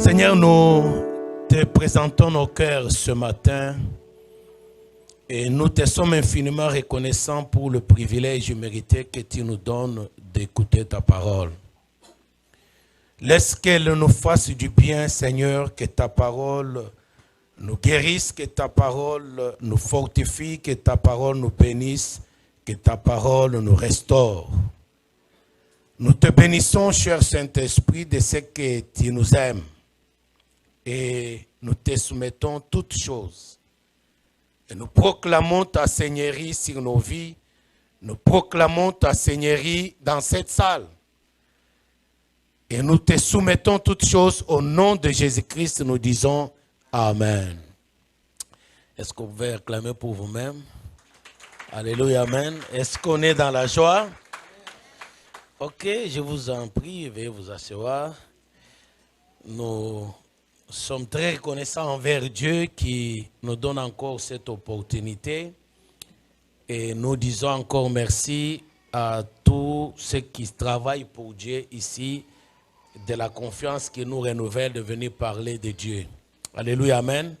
Seigneur, nous te présentons nos cœurs ce matin et nous te sommes infiniment reconnaissants pour le privilège mérité que tu nous donnes d'écouter ta parole. Laisse qu'elle nous fasse du bien, Seigneur, que ta parole nous guérisse, que ta parole nous fortifie, que ta parole nous bénisse, que ta parole nous restaure. Nous te bénissons, cher Saint-Esprit, de ce que tu nous aimes. Et nous te soumettons toutes choses. Et nous proclamons ta Seigneurie sur nos vies. Nous proclamons ta Seigneurie dans cette salle. Et nous te soumettons toutes choses au nom de Jésus-Christ. Nous disons Amen. Est-ce que vous pouvez acclamer pour vous-même? Alléluia, Amen. Est-ce qu'on est dans la joie? Ok, je vous en prie, veuillez vous asseoir. Nous sommes très reconnaissants envers Dieu qui nous donne encore cette opportunité. Et nous disons encore merci à tous ceux qui travaillent pour Dieu ici, de la confiance qui nous renouvelle de venir parler de Dieu. Alléluia, Amen.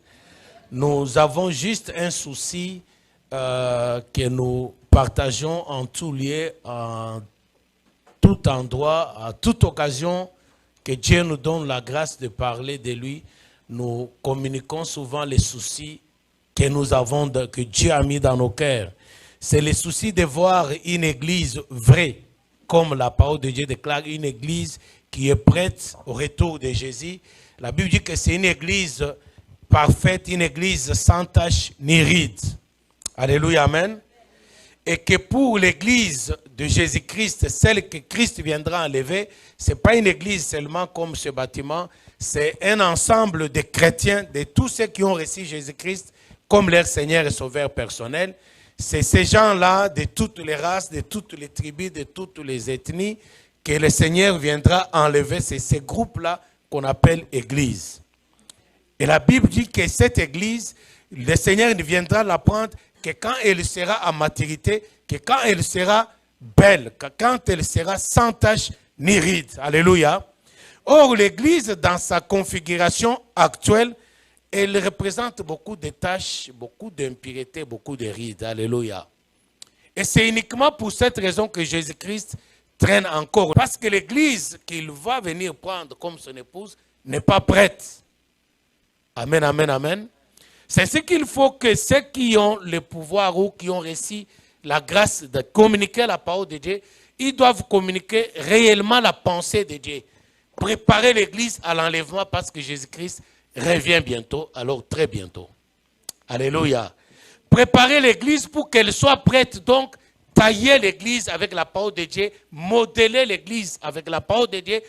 Nous avons juste un souci que nous partageons en tout lieu, en tout endroit, à toute occasion que Dieu nous donne la grâce de parler de lui. Nous communiquons souvent les soucis que nous avons, que Dieu a mis dans nos cœurs. C'est le souci de voir une église vraie, comme la parole de Dieu déclare, une église qui est prête au retour de Jésus. La Bible dit que c'est une église parfaite, une église sans tache ni ride. Alléluia, Amen. Et que pour l'église de Jésus-Christ, celle que Christ viendra enlever, ce n'est pas une église seulement comme ce bâtiment, c'est un ensemble de chrétiens, de tous ceux qui ont reçu Jésus-Christ comme leur Seigneur et Sauveur personnel. C'est ces gens-là, de toutes les races, de toutes les tribus, de toutes les ethnies, que le Seigneur viendra enlever. C'est ces groupes-là qu'on appelle église. Et la Bible dit que cette église, le Seigneur viendra la prendre que quand elle sera à maturité, que quand elle sera belle, que quand elle sera sans tache ni ride. Alléluia. Or, l'église, dans sa configuration actuelle, elle représente beaucoup de taches, beaucoup d'impuretés, beaucoup de rides. Alléluia. Et c'est uniquement pour cette raison que Jésus-Christ traîne encore. Parce que l'église qu'il va venir prendre comme son épouse n'est pas prête. Amen, amen, amen. C'est ce qu'il faut que ceux qui ont le pouvoir ou qui ont reçu la grâce de communiquer la parole de Dieu, ils doivent communiquer réellement la pensée de Dieu. Préparer l'église à l'enlèvement parce que Jésus-Christ revient bientôt, alors très bientôt. Alléluia. Préparer l'église pour qu'elle soit prête, donc tailler l'église avec la parole de Dieu, modeler l'église avec la parole de Dieu,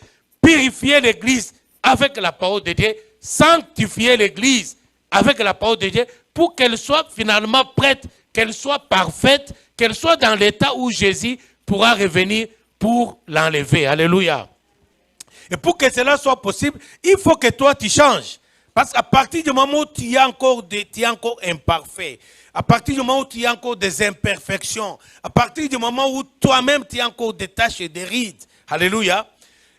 purifier l'église avec la parole de Dieu, sanctifier l'église avec la parole de Dieu, pour qu'elle soit finalement prête, qu'elle soit parfaite, qu'elle soit dans l'état où Jésus pourra revenir pour l'enlever. Alléluia. Et pour que cela soit possible, il faut que toi tu changes. Parce qu'à partir du moment où tu es encore imparfait, à partir du moment où tu as encore des imperfections, à partir du moment où toi-même tu as encore des taches et des rides, alléluia.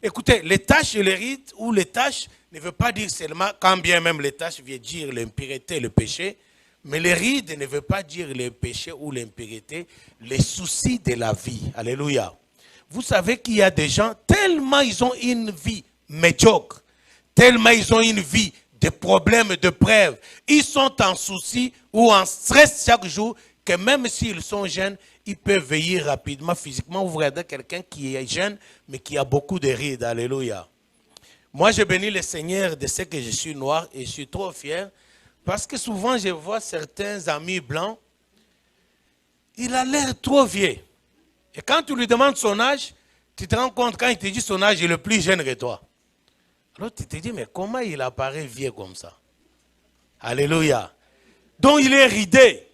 Écoutez, les taches et les rides ou les taches ne veut pas dire seulement, quand bien même les taches veut dire l'impureté, le péché, mais les rides ne veut pas dire le péché ou l'impureté, les soucis de la vie. Alléluia. Vous savez qu'il y a des gens, tellement ils ont une vie médiocre, tellement ils ont une vie de problèmes, de preuves, ils sont en souci ou en stress chaque jour, que même s'ils sont jeunes, ils peuvent veiller rapidement, physiquement. Vous regardez quelqu'un qui est jeune, mais qui a beaucoup de rides. Alléluia. Moi, je bénis le Seigneur de ce que je suis noir et je suis trop fier parce que souvent, je vois certains amis blancs, il a l'air trop vieux. Et quand tu lui demandes son âge, tu te rends compte, quand il te dit son âge, il est le plus jeune que toi. Alors tu te dis, mais comment il apparaît vieux comme ça? Alléluia. Donc il est ridé.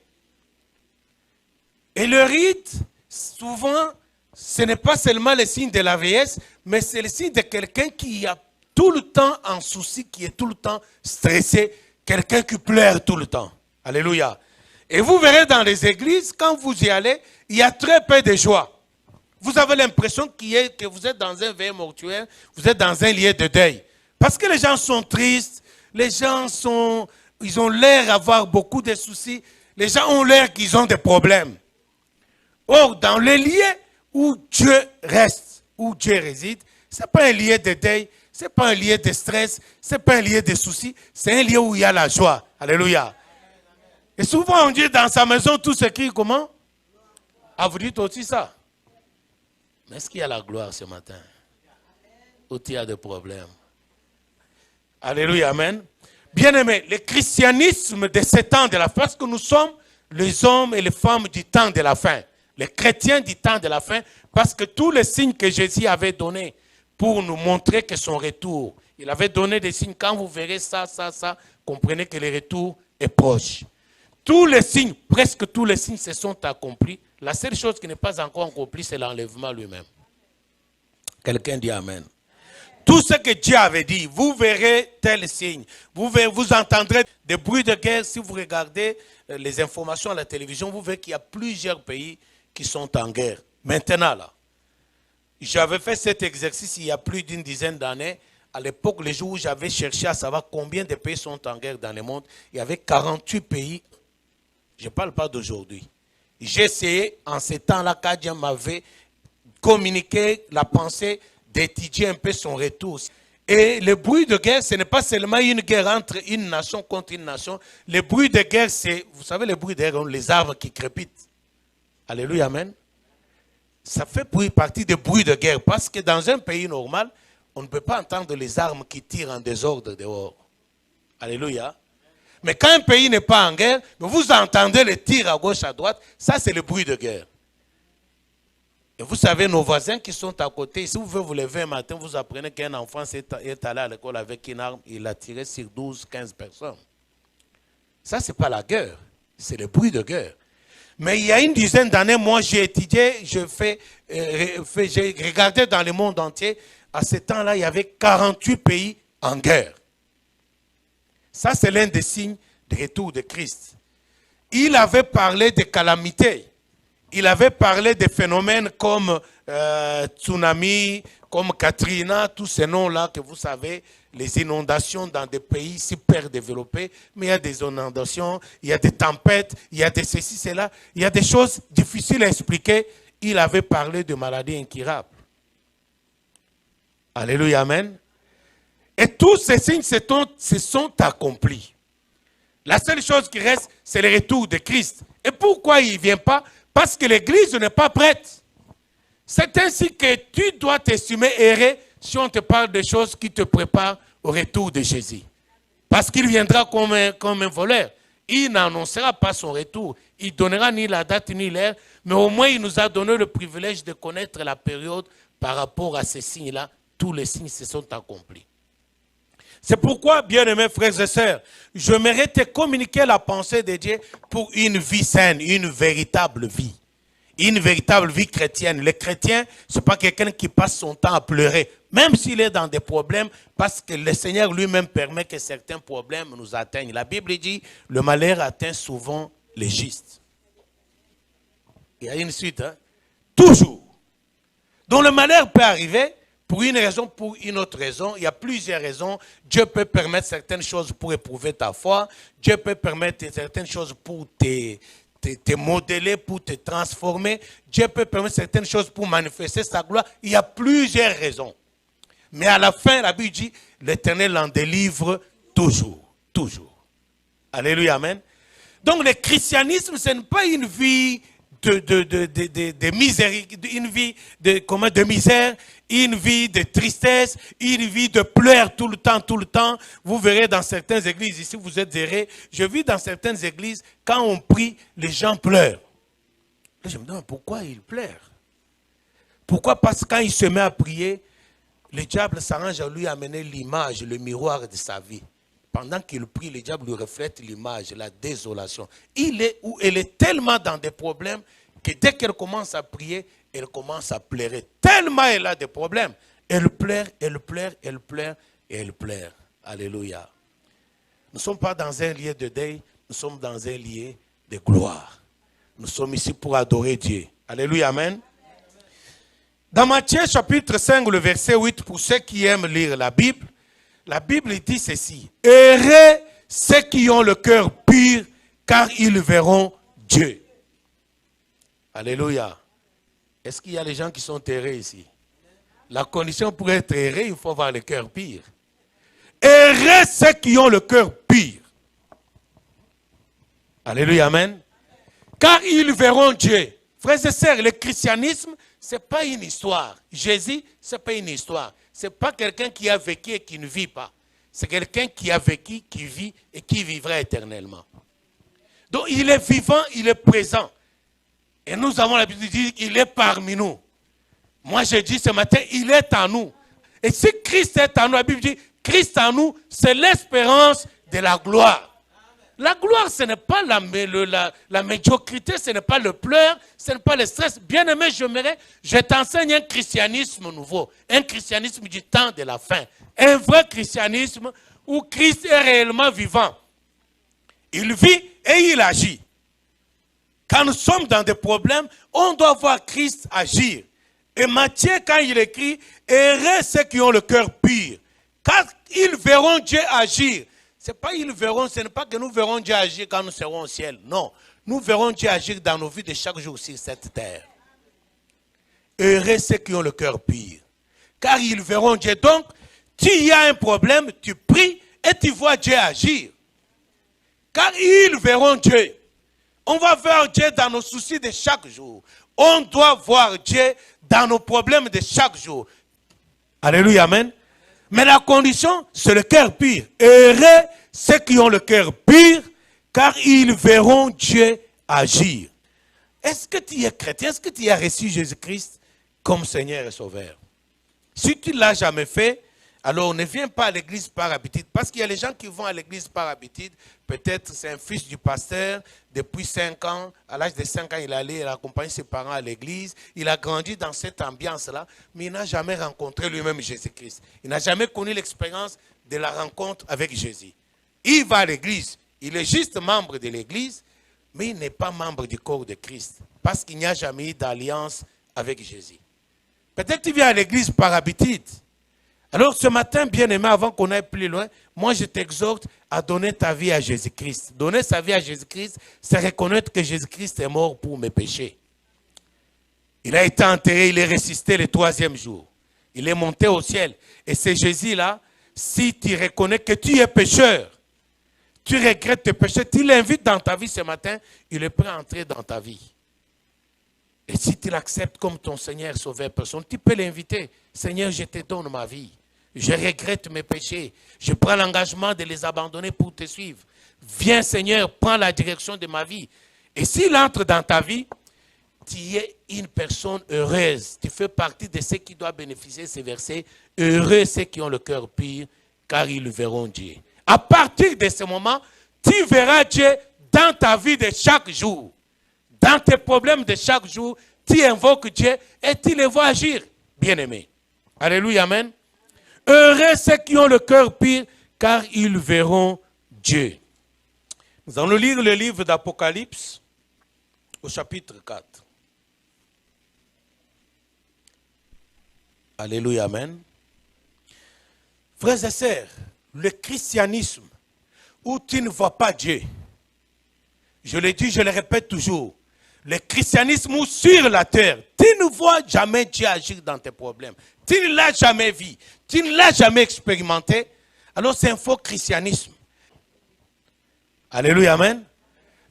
Et le ride, souvent, ce n'est pas seulement le signe de la vieillesse, mais c'est le signe de quelqu'un qui a tout le temps en souci, qui est tout le temps stressé, quelqu'un qui pleure tout le temps. Alléluia. Et vous verrez dans les églises, quand vous y allez, il y a très peu de joie. Vous avez l'impression que vous êtes dans un veilleur mortuaire, vous êtes dans un lieu de deuil. Parce que les gens sont tristes, les gens ils ont l'air d'avoir beaucoup de soucis, les gens ont l'air qu'ils ont des problèmes. Or, dans les lieux où Dieu reste, où Dieu réside, ce n'est pas un lieu de deuil, ce n'est pas un lieu de stress, ce n'est pas un lieu de soucis, c'est un lieu où il y a la joie. Alléluia. Et souvent on dit dans sa maison tout ce qui comment? Ah, vous dites aussi ça. Mais est-ce qu'il y a la gloire ce matin? Ou il y a des problèmes? Alléluia, amen. Bien-aimés, le christianisme de ce temps de la fin, parce que nous sommes les hommes et les femmes du temps de la fin, les chrétiens du temps de la fin, parce que tous les signes que Jésus avait donnés pour nous montrer que son retour, il avait donné des signes, quand vous verrez ça, comprenez que le retour est proche. Tous les signes, presque tous les signes se sont accomplis. La seule chose qui n'est pas encore accomplie, c'est l'enlèvement lui-même. Quelqu'un dit Amen. Tout ce que Dieu avait dit, vous verrez tel signe. Vous entendrez des bruits de guerre. Si vous regardez les informations à la télévision, vous verrez qu'il y a plusieurs pays qui sont en guerre. Maintenant, là, j'avais fait cet exercice il y a plus d'une dizaine d'années. À l'époque, les jours où j'avais cherché à savoir combien de pays sont en guerre dans le monde, il y avait 48 pays. Je ne parle pas d'aujourd'hui. J'ai essayé, en ce temps-là, quand Dieu m'avait communiqué la pensée d'étudier un peu son retour. Et le bruit de guerre, ce n'est pas seulement une guerre entre une nation contre une nation. Le bruit de guerre, c'est, vous savez, le bruit de guerre, les arbres qui crépitent. Alléluia, amen. Ça fait partie des bruits de guerre, parce que dans un pays normal, on ne peut pas entendre les armes qui tirent en désordre dehors. Alléluia. Mais quand un pays n'est pas en guerre, vous entendez les tirs à gauche, à droite, ça c'est le bruit de guerre. Et vous savez, nos voisins qui sont à côté, si vous voulez vous lever un matin, vous apprenez qu'un enfant est allé à l'école avec une arme, il a tiré sur 12, 15 personnes. Ça, ce n'est pas la guerre, c'est le bruit de guerre. Mais il y a une dizaine d'années, moi j'ai étudié, j'ai regardé dans le monde entier, à ce temps-là, il y avait 48 pays en guerre. Ça, c'est l'un des signes du retour de Christ. Il avait parlé de calamités. Il avait parlé de phénomènes comme tsunami, comme Katrina, tous ces noms-là que vous savez, les inondations dans des pays super développés. Mais il y a des inondations, il y a des tempêtes, il y a des ceci, cela. Il y a des choses difficiles à expliquer. Il avait parlé de maladies incurables. Alléluia, amen. Et tous ces signes se sont accomplis. La seule chose qui reste, c'est le retour de Christ. Et pourquoi il ne vient pas? Parce que l'Église n'est pas prête. C'est ainsi que tu dois t'estimer erré si on te parle de choses qui te préparent au retour de Jésus. Parce qu'il viendra comme un voleur. Il n'annoncera pas son retour. Il ne donnera ni la date ni l'heure. Mais au moins, il nous a donné le privilège de connaître la période par rapport à ces signes-là. Tous les signes se sont accomplis. C'est pourquoi, bien-aimés frères et sœurs, j'aimerais te communiquer la pensée de Dieu pour une vie saine, une véritable vie. Une véritable vie chrétienne. Le chrétien, ce n'est pas quelqu'un qui passe son temps à pleurer, même s'il est dans des problèmes, parce que le Seigneur lui-même permet que certains problèmes nous atteignent. La Bible dit, le malheur atteint souvent les justes. Il y a une suite, hein? Toujours. Donc le malheur peut arriver, pour une raison, pour une autre raison. Il y a plusieurs raisons. Dieu peut permettre certaines choses pour éprouver ta foi. Dieu peut permettre certaines choses pour te modeler, pour te transformer. Dieu peut permettre certaines choses pour manifester sa gloire. Il y a plusieurs raisons. Mais à la fin, la Bible dit, l'Éternel en délivre toujours. Toujours. Alléluia, amen. Donc le christianisme, ce n'est pas une vie de misère, une vie de misère, une vie de tristesse, une vie de pleurs tout le temps. Vous verrez dans certaines églises, ici vous êtes errés, je vis dans certaines églises, quand on prie, les gens pleurent. Là, je me demande pourquoi ils pleurent. Pourquoi? Parce que quand il se met à prier, le diable s'arrange à lui amener l'image, le miroir de sa vie. Pendant qu'il prie, le diable lui reflète l'image, la désolation. Elle est tellement dans des problèmes que dès qu'elle commence à prier, elle commence à pleurer. Tellement elle a des problèmes. Elle pleure. Alléluia. Nous ne sommes pas dans un lieu de deuil, nous sommes dans un lieu de gloire. Nous sommes ici pour adorer Dieu. Alléluia, amen. Dans Matthieu chapitre 5, le verset 8, pour ceux qui aiment lire la Bible, La Bible dit ceci. Heureux ceux qui ont le cœur pur, car ils verront Dieu. Alléluia. Est-ce qu'il y a des gens qui sont heureux ici? La condition pour être heureux, il faut avoir le cœur pur. Heureux ceux qui ont le cœur pur. Alléluia, amen. Car ils verront Dieu. Frères et sœurs, le christianisme, ce n'est pas une histoire. Jésus, ce n'est pas une histoire. Ce n'est pas quelqu'un qui a vécu et qui ne vit pas. C'est quelqu'un qui a vécu, qui vit et qui vivra éternellement. Donc il est vivant, il est présent. Et nous avons l'habitude de dire qu'il est parmi nous. Moi je dis ce matin, il est en nous. Et si Christ est en nous, la Bible dit, Christ en nous, c'est l'espérance de la gloire. La gloire, ce n'est pas la médiocrité, ce n'est pas le pleur, ce n'est pas le stress. Bien-aimé, je t'enseigne un christianisme nouveau, un christianisme du temps de la fin. Un vrai christianisme où Christ est réellement vivant. Il vit et il agit. Quand nous sommes dans des problèmes, on doit voir Christ agir. Et Matthieu, quand il écrit, heureux ceux qui ont le cœur pur, car ils verront Dieu agir. Ce n'est pas que nous verrons Dieu agir quand nous serons au ciel. Non, nous verrons Dieu agir dans nos vies de chaque jour sur cette terre. Heureux ceux qui ont le cœur pur, car ils verront Dieu. Donc, tu y as un problème, tu pries et tu vois Dieu agir. Car ils verront Dieu. On va voir Dieu dans nos soucis de chaque jour. On doit voir Dieu dans nos problèmes de chaque jour. Alléluia, amen. Mais la condition, c'est le cœur pur. Heureux ceux qui ont le cœur pur, car ils verront Dieu agir. Est-ce que tu es chrétien? Est-ce que tu as reçu Jésus-Christ comme Seigneur et Sauveur? Si tu ne l'as jamais fait, alors ne viens pas à l'église par habitude. Parce qu'il y a les gens qui vont à l'église par habitude. Peut-être c'est un fils du pasteur. Depuis 5 ans, à l'âge de 5 ans, il allait accompagner ses parents à l'église. Il a grandi dans cette ambiance-là. Mais il n'a jamais rencontré lui-même Jésus-Christ. Il n'a jamais connu l'expérience de la rencontre avec Jésus. Il va à l'église. Il est juste membre de l'église. Mais il n'est pas membre du corps de Christ. Parce qu'il n'y a jamais eu d'alliance avec Jésus. Peut-être qu'il vient à l'église par habitude. Alors ce matin, bien-aimé, avant qu'on aille plus loin, moi je t'exhorte à donner ta vie à Jésus-Christ. Donner sa vie à Jésus-Christ, c'est reconnaître que Jésus-Christ est mort pour mes péchés. Il a été enterré, il est ressuscité le 3e jour. Il est monté au ciel. Et c'est Jésus-là, si tu reconnais que tu es pécheur, tu regrettes tes péchés, tu l'invites dans ta vie ce matin, il est prêt à entrer dans ta vie. Et si tu l'acceptes comme ton Seigneur sauveur personne, tu peux l'inviter. Seigneur, je te donne ma vie. Je regrette mes péchés. Je prends l'engagement de les abandonner pour te suivre. Viens Seigneur, prends la direction de ma vie. Et s'il entre dans ta vie, tu es une personne heureuse. Tu fais partie de ceux qui doivent bénéficier de ces versets. Heureux ceux qui ont le cœur pur, car ils verront Dieu. À partir de ce moment, tu verras Dieu dans ta vie de chaque jour. Dans tes problèmes de chaque jour, tu invoques Dieu et tu le vois agir, bien-aimé. Alléluia, amen. Heureux ceux qui ont le cœur pur, car ils verront Dieu. Nous allons lire le livre d'Apocalypse au chapitre 4. Alléluia, amen. Frères et sœurs, le christianisme où tu ne vois pas Dieu, je le dis, je le répète toujours, le christianisme où sur la terre, tu ne vois jamais Dieu agir dans tes problèmes. Tu ne l'as jamais vu, tu ne l'as jamais expérimenté, alors c'est un faux christianisme. Alléluia, amen.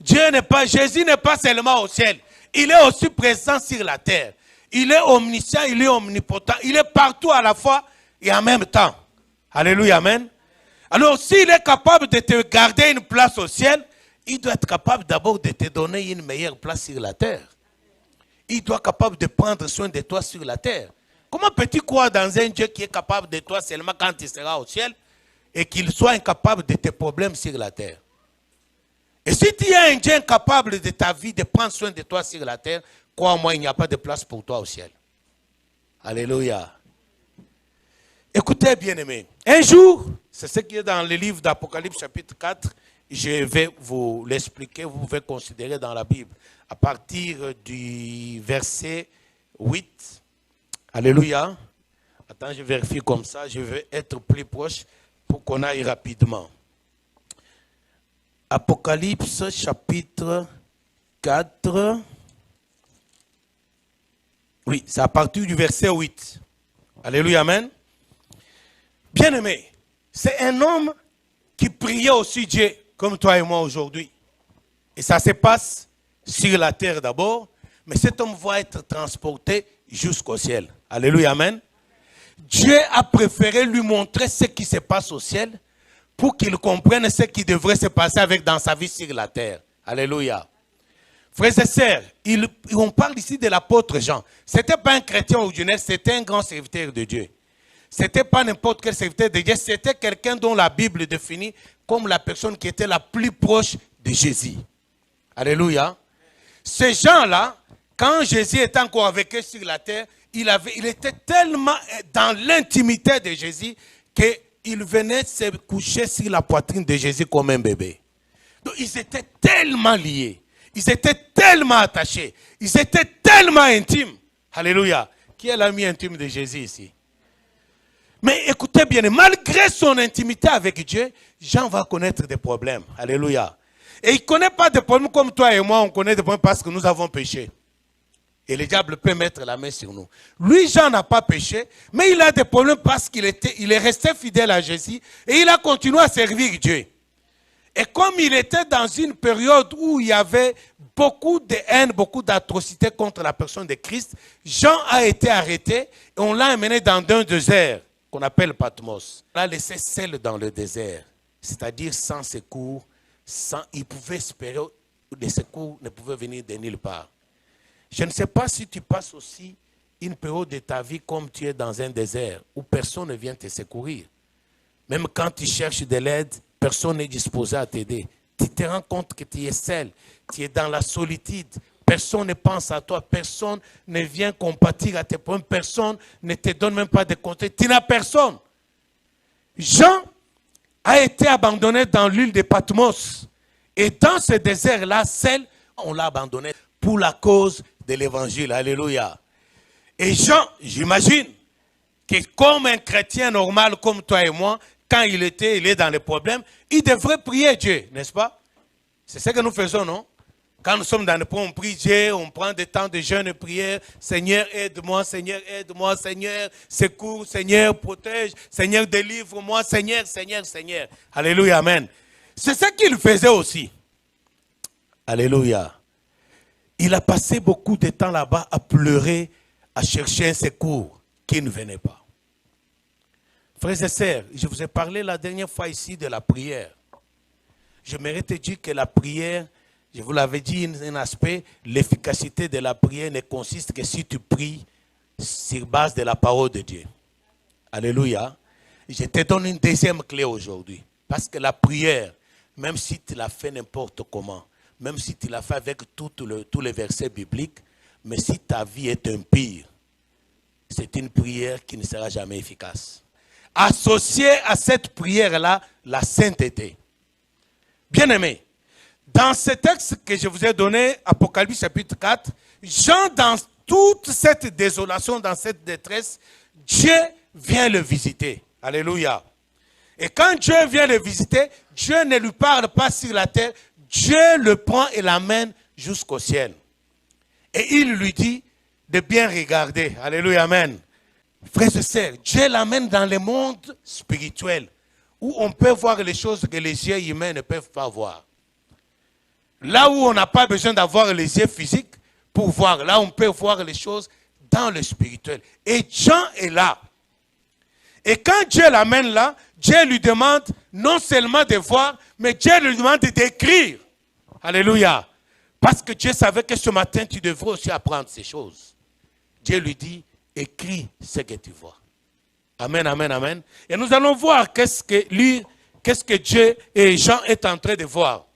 Jésus n'est pas seulement au ciel, il est aussi présent sur la terre. Il est omniscient, il est omnipotent, il est partout à la fois et en même temps. Alléluia, amen. Alors s'il est capable de te garder une place au ciel, il doit être capable d'abord de te donner une meilleure place sur la terre. Il doit être capable de prendre soin de toi sur la terre. Comment peux-tu croire dans un Dieu qui est capable de toi seulement quand tu seras au ciel et qu'il soit incapable de tes problèmes sur la terre? Et si tu es un Dieu incapable de ta vie, de prendre soin de toi sur la terre, crois-moi, il n'y a pas de place pour toi au ciel. Alléluia. Écoutez, bien-aimés, un jour, c'est ce qui est dans le livre d'Apocalypse chapitre 4, je vais vous l'expliquer, vous pouvez considérer dans la Bible. À partir du verset 8, alléluia. Attends, je vérifie comme ça, je vais être plus proche. pour qu'on aille rapidement. Apocalypse chapitre 4. Oui, c'est à partir du verset 8. Alléluia, amen. Bien-aimé, c'est un homme qui priait aussi Dieu, comme toi et moi aujourd'hui. Et ça se passe sur la terre d'abord, mais cet homme va être transporté jusqu'au ciel. Alléluia, amen. Dieu a préféré lui montrer ce qui se passe au ciel pour qu'il comprenne ce qui devrait se passer dans sa vie sur la terre. Alléluia. Frères et sœurs, on parle ici de l'apôtre Jean. Ce n'était pas un chrétien ordinaire, c'était un grand serviteur de Dieu. Ce n'était pas n'importe quel serviteur de Dieu, c'était quelqu'un dont la Bible définit comme la personne qui était la plus proche de Jésus. Alléluia. Ces gens-là, quand Jésus était encore avec eux sur la terre, il était tellement dans l'intimité de Jésus qu'il venait se coucher sur la poitrine de Jésus comme un bébé. Donc ils étaient tellement liés, ils étaient tellement attachés, ils étaient tellement intimes. Alléluia. Qui est l'ami intime de Jésus ici? Mais écoutez bien, malgré son intimité avec Dieu, Jean va connaître des problèmes. Alléluia. Et il ne connaît pas de problèmes comme toi et moi, on connaît des problèmes parce que nous avons péché. Et le diable peut mettre la main sur nous. Lui, Jean n'a pas péché, mais il a des problèmes parce qu'il est resté fidèle à Jésus et il a continué à servir Dieu. Et comme il était dans une période où il y avait beaucoup de haine, beaucoup d'atrocités contre la personne de Christ, Jean a été arrêté et on l'a emmené dans un désert qu'on appelle Patmos. On l'a laissé seul dans le désert, c'est-à-dire sans secours, il pouvait espérer, les secours ne pouvaient venir de nulle part. Je ne sais pas si tu passes aussi une période de ta vie comme tu es dans un désert où personne ne vient te secourir. Même quand tu cherches de l'aide, personne n'est disposé à t'aider. Tu te rends compte que tu es seul, tu es dans la solitude. Personne ne pense à toi, personne ne vient compatir à tes problèmes, personne ne te donne même pas de conseils. Tu n'as personne. Jean a été abandonné dans l'île de Patmos. Et dans ce désert-là, seul, on l'a abandonné pour la cause de l'évangile. Alléluia. Et Jean, j'imagine que comme un chrétien normal comme toi et moi, quand il est dans les problèmes, il devrait prier Dieu, n'est-ce pas? C'est ce que nous faisons, non? Quand nous sommes dans les problèmes, on prie Dieu, on prend des temps de jeûne et prière. Seigneur, aide-moi, Seigneur, aide-moi, Seigneur, secours, Seigneur, protège, Seigneur, délivre-moi, Seigneur, Seigneur, Seigneur. Alléluia, amen. C'est ce qu'il faisait aussi. Alléluia. Il a passé beaucoup de temps là-bas à pleurer, à chercher un secours qui ne venait pas. Frères et sœurs, je vous ai parlé la dernière fois ici de la prière. J'aimerais te dire que la prière, je vous l'avais dit, un aspect, l'efficacité de la prière ne consiste que si tu pries sur base de la parole de Dieu. Alléluia. Je te donne une deuxième clé aujourd'hui. Parce que la prière, même si tu la fais n'importe comment, même si tu la fais avec tous les versets bibliques, mais si ta vie est impure, c'est une prière qui ne sera jamais efficace. Associé à cette prière-là, la sainteté. Bien-aimé, dans ce texte que je vous ai donné, Apocalypse chapitre 4, Jean, dans toute cette désolation, dans cette détresse, Dieu vient le visiter. Alléluia. Et quand Dieu vient le visiter, Dieu ne lui parle pas sur la terre, Dieu le prend et l'amène jusqu'au ciel. Et il lui dit de bien regarder. Alléluia, amen. Frères et sœurs, Dieu l'amène dans le monde spirituel où on peut voir les choses que les yeux humains ne peuvent pas voir. Là où on n'a pas besoin d'avoir les yeux physiques pour voir, là on peut voir les choses dans le spirituel. Et Jean est là. Et quand Dieu l'amène là, Dieu lui demande non seulement de voir, mais Dieu lui demande d'écrire. Alléluia. Parce que Dieu savait que ce matin, tu devrais aussi apprendre ces choses. Dieu lui dit, écris ce que tu vois. Amen, amen, amen. Et nous allons voir qu'est-ce que Dieu et Jean est en train de voir.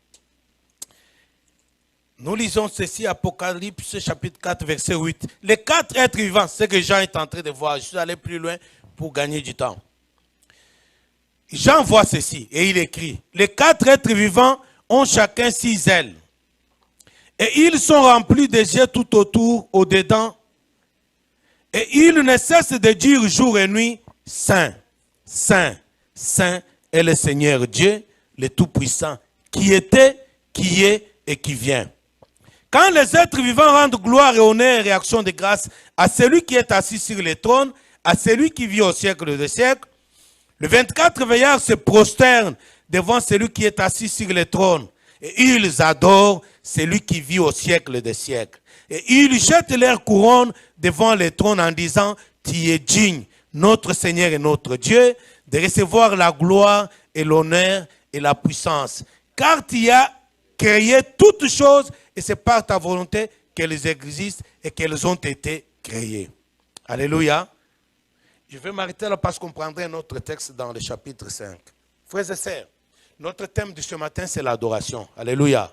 Nous lisons ceci, Apocalypse chapitre 4, verset 8. Les 4 êtres vivants, c'est ce que Jean est en train de voir. Je suis allé plus loin pour gagner du temps. Jean voit ceci et il écrit. Les 4 êtres vivants ont chacun 6 ailes. Et ils sont remplis des yeux tout autour, au-dedans. Et ils ne cessent de dire jour et nuit, Saint, Saint, Saint est le Seigneur Dieu, le Tout-Puissant, qui était, qui est et qui vient. Quand les êtres vivants rendent gloire et honneur et action de grâce à celui qui est assis sur le trône, à celui qui vit au siècle des siècles, les 24 veillards se prosternent devant celui qui est assis sur le trône. Et ils adorent celui qui vit au siècle des siècles. Et ils jettent leur couronne devant le trône en disant, tu es digne, notre Seigneur et notre Dieu, de recevoir la gloire et l'honneur et la puissance. Car tu as créé toutes choses et c'est par ta volonté qu'elles existent et qu'elles ont été créées. Alléluia. Je vais m'arrêter là parce qu'on prendrait un autre texte dans le chapitre 5. Frères et sœurs, notre thème de ce matin, c'est l'adoration. Alléluia.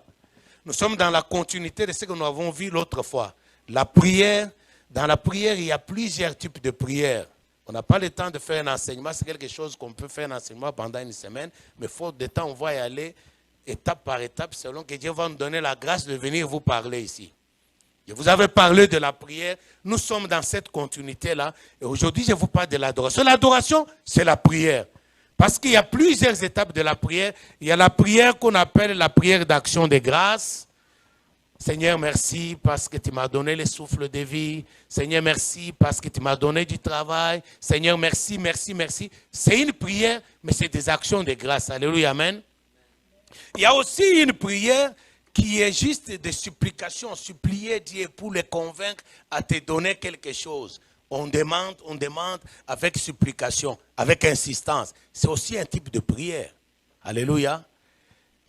Nous sommes dans la continuité de ce que nous avons vu l'autre fois. La prière, dans la prière, il y a plusieurs types de prières. On n'a pas le temps de faire un enseignement, c'est quelque chose qu'on peut faire un enseignement pendant une semaine, mais faute de temps, on va y aller étape par étape, selon que Dieu va nous donner la grâce de venir vous parler ici. Je vous avais parlé de la prière, nous sommes dans cette continuité-là, et aujourd'hui je vous parle de l'adoration. L'adoration, c'est la prière. Parce qu'il y a plusieurs étapes de la prière. Il y a la prière qu'on appelle la prière d'action de grâce. Seigneur, merci parce que tu m'as donné le souffle de vie. Seigneur, merci parce que tu m'as donné du travail. Seigneur, merci, merci, merci. C'est une prière, mais c'est des actions de grâce. Alléluia, amen. Il y a aussi une prière qui est juste des supplications. Supplier Dieu pour le convaincre à te donner quelque chose. On demande avec supplication, avec insistance. C'est aussi un type de prière. Alléluia.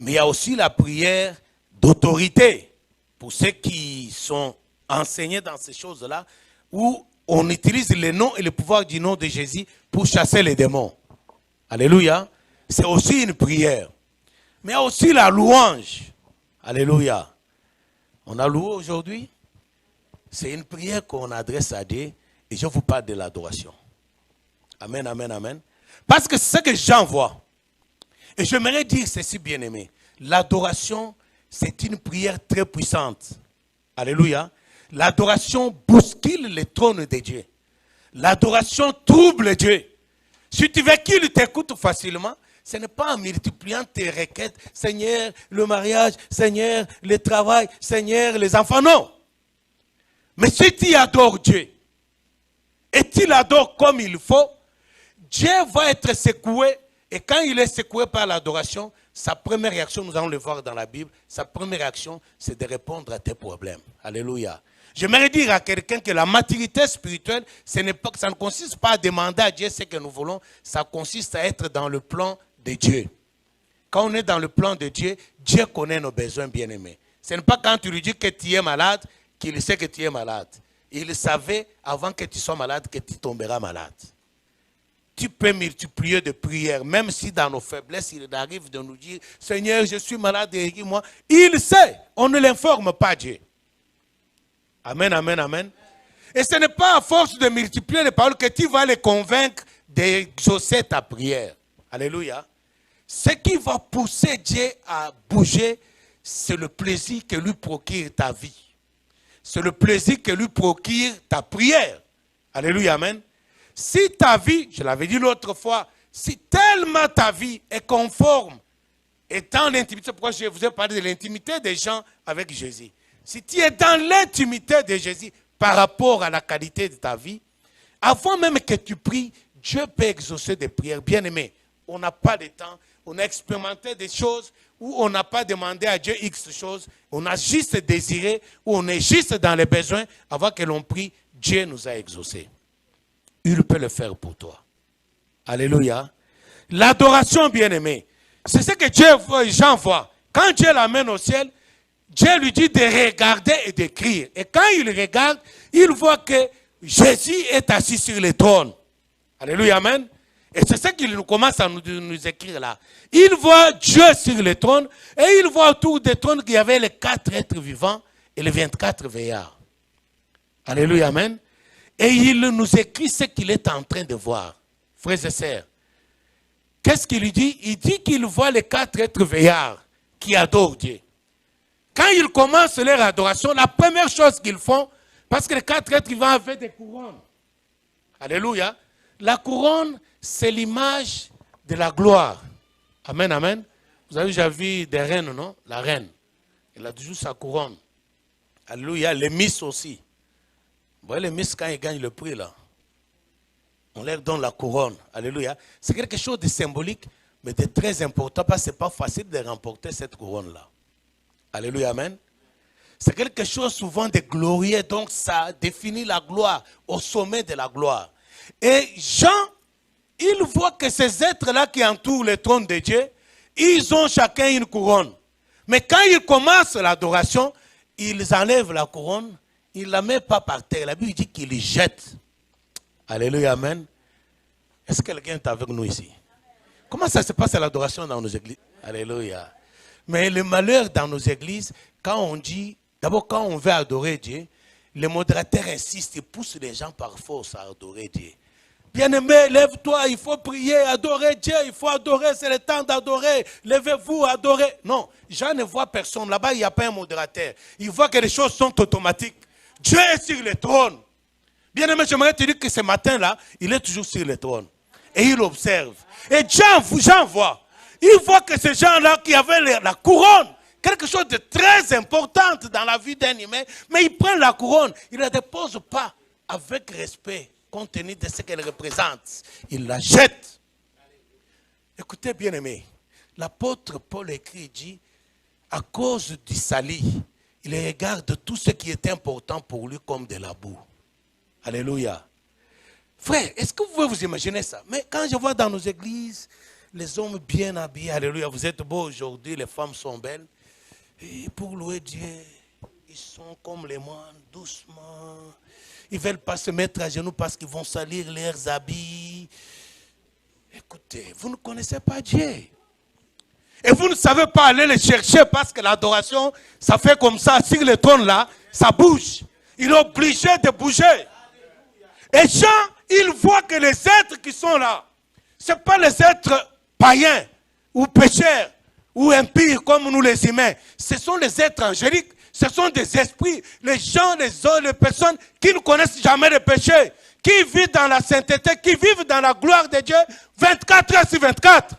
Mais il y a aussi la prière d'autorité. Pour ceux qui sont enseignés dans ces choses-là, où on utilise le nom et le pouvoir du nom de Jésus pour chasser les démons. Alléluia. C'est aussi une prière. Mais il y a aussi la louange. Alléluia. On a loué aujourd'hui. C'est une prière qu'on adresse à Dieu. Et je vous parle de l'adoration. Amen, amen, amen. Parce que c'est ce que Jean voit. Et j'aimerais dire ceci, bien-aimé. L'adoration, c'est une prière très puissante. Alléluia. L'adoration bouscule le trône de Dieu. L'adoration trouble Dieu. Si tu veux qu'il t'écoute facilement, ce n'est pas en multipliant tes requêtes. Seigneur, le mariage, Seigneur, le travail, Seigneur, les enfants. Non. Mais si tu adores Dieu, et tu l'adores comme il faut, Dieu va être secoué. Et quand il est secoué par l'adoration, sa première réaction, nous allons le voir dans la Bible, sa première réaction, c'est de répondre à tes problèmes. Alléluia. J'aimerais dire à quelqu'un que la maturité spirituelle, ça ne consiste pas à demander à Dieu ce que nous voulons, ça consiste à être dans le plan de Dieu. Quand on est dans le plan de Dieu, Dieu connaît nos besoins bien-aimés. Ce n'est pas quand tu lui dis que tu es malade, qu'il sait que tu es malade. Il savait avant que tu sois malade que tu tomberas malade. Tu peux multiplier de prières, même si dans nos faiblesses, il arrive de nous dire, Seigneur, je suis malade, guéris-moi. Il sait, on ne l'informe pas Dieu. Amen, amen, amen. Et ce n'est pas à force de multiplier les paroles que tu vas les convaincre d'exaucer ta prière. Alléluia. Ce qui va pousser Dieu à bouger, c'est le plaisir que lui procure ta vie. C'est le plaisir que lui procure ta prière. Alléluia, amen. Si ta vie, je l'avais dit l'autre fois, si tellement ta vie est conforme, étant l'intimité, c'est pourquoi je vous ai parlé de l'intimité des gens avec Jésus. Si tu es dans l'intimité de Jésus par rapport à la qualité de ta vie, avant même que tu pries, Dieu peut exaucer des prières. Bien aimé, on n'a pas de temps, on a expérimenté des choses où on n'a pas demandé à Dieu X choses, on a juste désiré, où on est juste dans les besoins, avant que l'on prie, Dieu nous a exaucés. Il peut le faire pour toi. Alléluia. L'adoration, bien-aimé, c'est ce que Jean voit. Quand Dieu l'amène au ciel, Dieu lui dit de regarder et d'écrire. Et quand il regarde, il voit que Jésus est assis sur le trône. Alléluia, amen. Et c'est ce qu'il commence à nous écrire là. Il voit Dieu sur le trône et il voit autour du trône qu'il y avait les 4 êtres vivants et les 24 veillards. Alléluia, amen. Et il nous écrit ce qu'il est en train de voir. Frères et sœurs, qu'est-ce qu'il lui dit? Il dit qu'il voit les 4 êtres veillards qui adorent Dieu. Quand ils commencent leur adoration, la première chose qu'ils font, parce que les 4 êtres vivants avaient des couronnes. Alléluia. La couronne, c'est l'image de la gloire. Amen, amen. Vous avez déjà vu des reines, non? La reine. Elle a toujours sa couronne. Alléluia. Les Miss aussi. Vous voyez les Miss quand ils gagnent le prix là. On leur donne la couronne. Alléluia. C'est quelque chose de symbolique, mais de très important parce que ce n'est pas facile de remporter cette couronne-là. Alléluia, amen. C'est quelque chose souvent de glorieux, donc ça définit la gloire, au sommet de la gloire. Et Jean, il voit que ces êtres-là qui entourent le trône de Dieu, ils ont chacun une couronne. Mais quand ils commencent l'adoration, ils enlèvent la couronne, ils ne la mettent pas par terre. La Bible dit qu'ils les jettent. Alléluia, amen. Est-ce que quelqu'un est avec nous ici? Comment ça se passe à l'adoration dans nos églises? Alléluia. Mais le malheur dans nos églises, quand on dit, d'abord quand on veut adorer Dieu, les modérateurs insistent et poussent les gens par force à adorer Dieu. Bien-aimé, lève-toi, il faut prier, adorer Dieu, il faut adorer, c'est le temps d'adorer. Levez-vous, adorez. Non, Jean ne voit personne. Là-bas, il n'y a pas un modérateur. Il voit que les choses sont automatiques. Dieu est sur le trône. Bien-aimé, j'aimerais te dire que ce matin-là, il est toujours sur le trône. Et il observe. Et Jean voit. Il voit que ces gens-là qui avaient la couronne, quelque chose de très important dans la vie d'un humain, mais ils prennent la couronne, ils ne la déposent pas avec respect, compte tenu de ce qu'elle représente. Ils la jettent. Écoutez, bien-aimés, l'apôtre Paul écrit, dit, à cause du salut, il regarde tout ce qui est important pour lui comme de la boue. Alléluia. Frère, est-ce que vous pouvez vous imaginer ça? Mais quand je vois dans nos églises, les hommes bien habillés, alléluia, vous êtes beaux aujourd'hui, les femmes sont belles. Et pour louer Dieu, ils sont comme les moines, doucement. Ils ne veulent pas se mettre à genoux parce qu'ils vont salir leurs habits. Écoutez, vous ne connaissez pas Dieu. Et vous ne savez pas aller les chercher parce que l'adoration, ça fait comme ça, sur le trône là, ça bouge. Il est obligé de bouger. Et Jean, il voit que les êtres qui sont là, ce n'est pas les êtres païens ou pécheurs ou impies comme nous les humains. Ce sont les êtres angéliques, ce sont des esprits, les gens, les personnes qui ne connaissent jamais le péché, qui vivent dans la sainteté, qui vivent dans la gloire de Dieu 24 heures sur 24.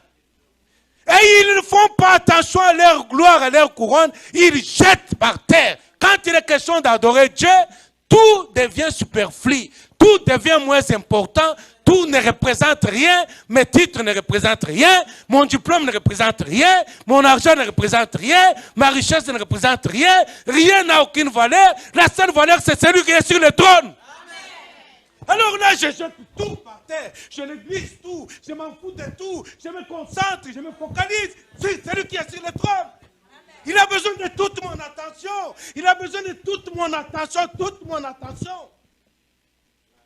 Et ils ne font pas attention à leur gloire, à leur couronne, ils jettent par terre. Quand il est question d'adorer Dieu, tout devient superflu, tout devient moins important, tout ne représente rien, mes titres ne représentent rien, mon diplôme ne représente rien, mon argent ne représente rien, ma richesse ne représente rien, rien n'a aucune valeur, la seule valeur c'est celui qui est sur le trône. Alors là, je jette tout par terre, je néglige tout, je m'en fous de tout, je me concentre, je me focalise sur celui qui est sur le trône. Il a besoin de toute mon attention, il a besoin de toute mon attention, toute mon attention.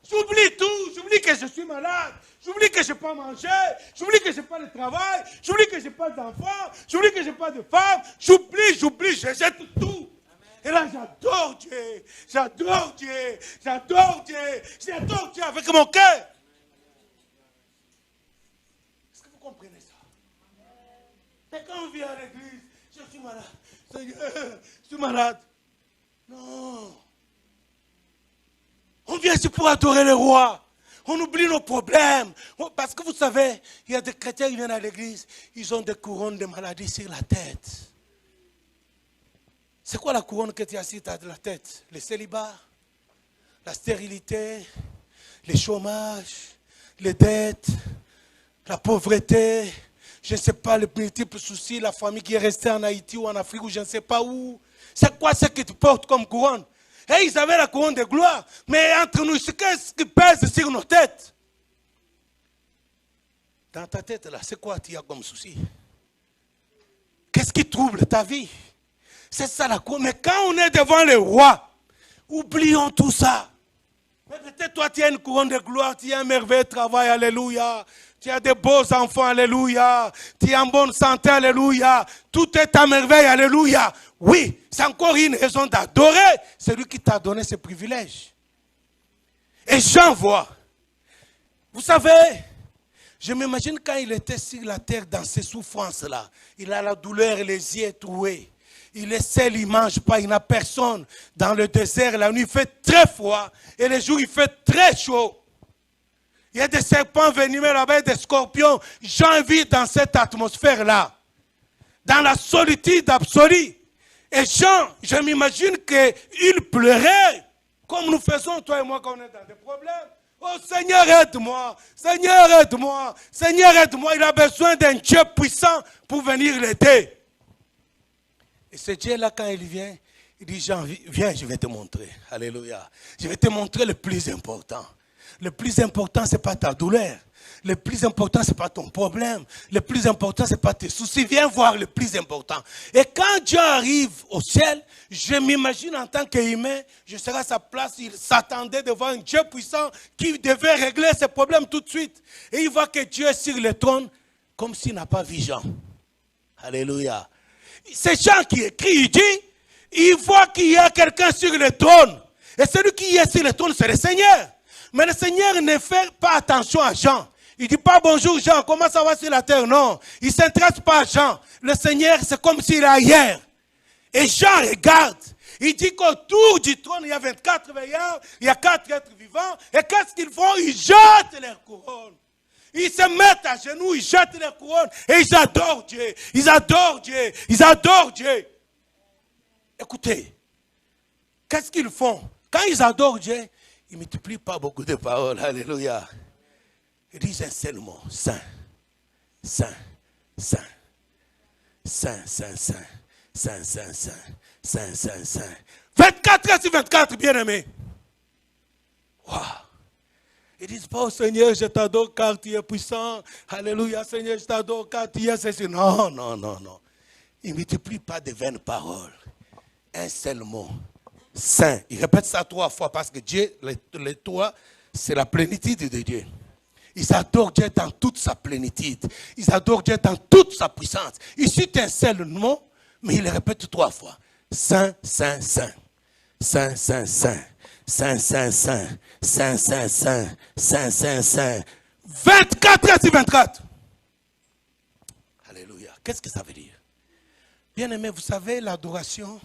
J'oublie tout, j'oublie que je suis malade, j'oublie que je n'ai pas mangé, j'oublie que je n'ai pas de travail, j'oublie que je n'ai pas d'enfant, j'oublie que je n'ai pas de femme, j'oublie, je jette tout. Et là, j'adore Dieu, j'adore Dieu, j'adore Dieu, j'adore Dieu avec mon cœur. Est-ce que vous comprenez ça? Et quand on vient à l'église, je suis malade, Seigneur, je suis malade. Non. On vient ici pour adorer le roi. On oublie nos problèmes. Parce que vous savez, il y a des chrétiens qui viennent à l'église, ils ont des couronnes de maladies sur la tête. C'est quoi la couronne que tu as sur la tête? Le célibat, la stérilité, le chômage, les dettes, la pauvreté, je ne sais pas, les multiples soucis, la famille qui est restée en Haïti ou en Afrique ou je ne sais pas où. C'est quoi ce que tu portes comme couronne? Et ils avaient la couronne de gloire. Mais entre nous, qu'est-ce qui pèse sur nos têtes? Dans ta tête, là, c'est quoi tu as comme souci? Qu'est-ce qui trouble ta vie? C'est ça la couronne. Mais quand on est devant le roi, oublions tout ça. Mais peut-être toi, tu as une couronne de gloire, tu as un merveilleux travail, alléluia. Tu as des beaux enfants, alléluia. Tu es en bonne santé, alléluia. Tout est à merveille, alléluia. Oui, c'est encore une raison d'adorer celui qui t'a donné ce privilège. Et Jean voit. Vous savez, je m'imagine quand il était sur la terre dans ces souffrances-là. Il a la douleur et les yeux troués. Il est seul, il ne mange pas, il n'a personne. Dans le désert, la nuit, il fait très froid. Et les jours, il fait très chaud. Il y a des serpents venimeux là-bas, des scorpions. Jean vit dans cette atmosphère-là, dans la solitude absolue. Et Jean, je m'imagine qu'il pleurait, comme nous faisons, toi et moi, quand on est dans des problèmes. Oh Seigneur, aide-moi, Seigneur, aide-moi, Seigneur, aide-moi. Il a besoin d'un Dieu puissant pour venir l'aider. Et ce Dieu-là, quand il vient, il dit, Jean, viens, je vais te montrer. Alléluia. Je vais te montrer le plus important. Le plus important, ce n'est pas ta douleur. Le plus important, ce n'est pas ton problème. Le plus important, ce n'est pas tes soucis. Viens voir le plus important. Et quand Dieu arrive au ciel, je m'imagine en tant qu'humain, je serai à sa place, il s'attendait de voir un Dieu puissant qui devait régler ses problèmes tout de suite. Et il voit que Dieu est sur le trône, comme s'il n'a pas vu Jean. Alléluia. C'est Jean qui écrit, il dit, il voit qu'il y a quelqu'un sur le trône. Et celui qui est sur le trône, c'est le Seigneur. Mais le Seigneur ne fait pas attention à Jean. Il ne dit pas bonjour Jean, comment ça va sur la terre? Non, il ne s'intéresse pas à Jean. Le Seigneur, c'est comme s'il est ailleurs. Et Jean regarde. Il dit qu'autour du trône, il y a 24 veilleurs, il y a 4 êtres vivants. Et qu'est-ce qu'ils font? Ils jettent leurs couronnes. Ils se mettent à genoux, ils jettent leurs couronnes. Et ils adorent Dieu. Ils adorent Dieu. Ils adorent Dieu. Écoutez, qu'est-ce qu'ils font? Quand ils adorent Dieu, ils ne multiplient pas beaucoup de paroles. Alléluia. Ils disent un seul mot. Saint, Saint, Saint. Saint, Saint, Saint. Saint, Saint, Saint. Saint, Saint, Saint. 24 heures sur 24, bien-aimés. Waouh. Ils disent pas, oh Seigneur, je t'adore car tu es puissant. Alléluia, Seigneur, je t'adore car tu es ceci. Non, non, non, non. Ils ne multiplient pas de vaines paroles. Un seul mot. Saint. Il répète ça 3 fois parce que Dieu, les 3, c'est la plénitude de Dieu. Ils adorent Dieu dans toute sa plénitude. Ils adorent Dieu dans toute sa puissance. Il cite un seul mot, mais il le répète 3 fois. Saint, Saint, Saint. Saint, Saint, Saint. Saint, Saint, Saint. Saint, Saint, Saint. Saint, Saint, Saint. 24 heures sur 24. Alléluia. Qu'est-ce que ça veut dire? Bien aimé, vous savez, l'adoration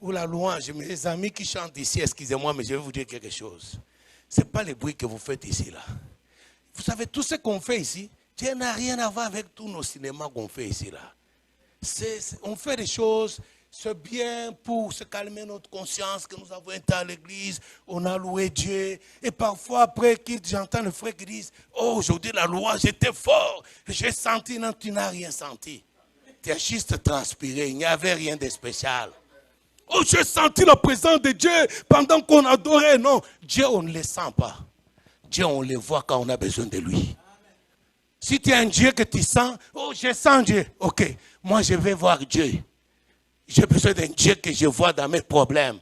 ou la louange, mes amis qui chantent ici, excusez-moi, mais je vais vous dire quelque chose. Ce n'est pas le bruit que vous faites ici, là. Vous savez, tout ce qu'on fait ici, Dieu n'a rien à voir avec tous nos cinémas qu'on fait ici, là. On fait des choses, c'est bien pour se calmer notre conscience, que nous avons été à l'église, on a loué Dieu. Et parfois, après, j'entends le frère qui dit, oh, aujourd'hui, la louange était fort. J'ai senti, non, tu n'as rien senti. Tu as juste transpiré, il n'y avait rien de spécial. Oh, j'ai senti la présence de Dieu pendant qu'on adorait. Non, Dieu, on ne le sent pas. Dieu, on le voit quand on a besoin de lui. Si tu es un Dieu que tu sens, oh, je sens Dieu. Ok, moi je vais voir Dieu. J'ai besoin d'un Dieu que je vois dans mes problèmes.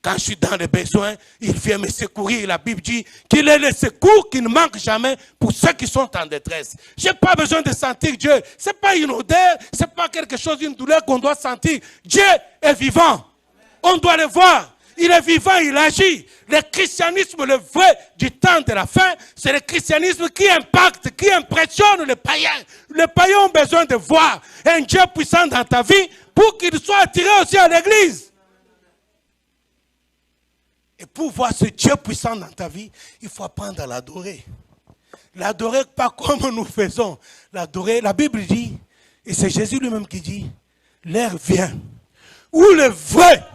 Quand je suis dans les besoins, il vient me secourir. La Bible dit qu'il est le secours qui ne manque jamais pour ceux qui sont en détresse. Je n'ai pas besoin de sentir Dieu. Ce n'est pas une odeur, ce n'est pas quelque chose, une douleur qu'on doit sentir. Dieu est vivant. On doit le voir. Il est vivant, il agit. Le christianisme, le vrai du temps de la fin, c'est le christianisme qui impacte, qui impressionne les païens. Les païens ont besoin de voir un Dieu puissant dans ta vie pour qu'il soit attiré aussi à l'église. Et pour voir ce Dieu puissant dans ta vie, il faut apprendre à l'adorer. L'adorer pas comme nous faisons. L'adorer, la Bible dit, et c'est Jésus lui-même qui dit, l'heure vient où le vrai.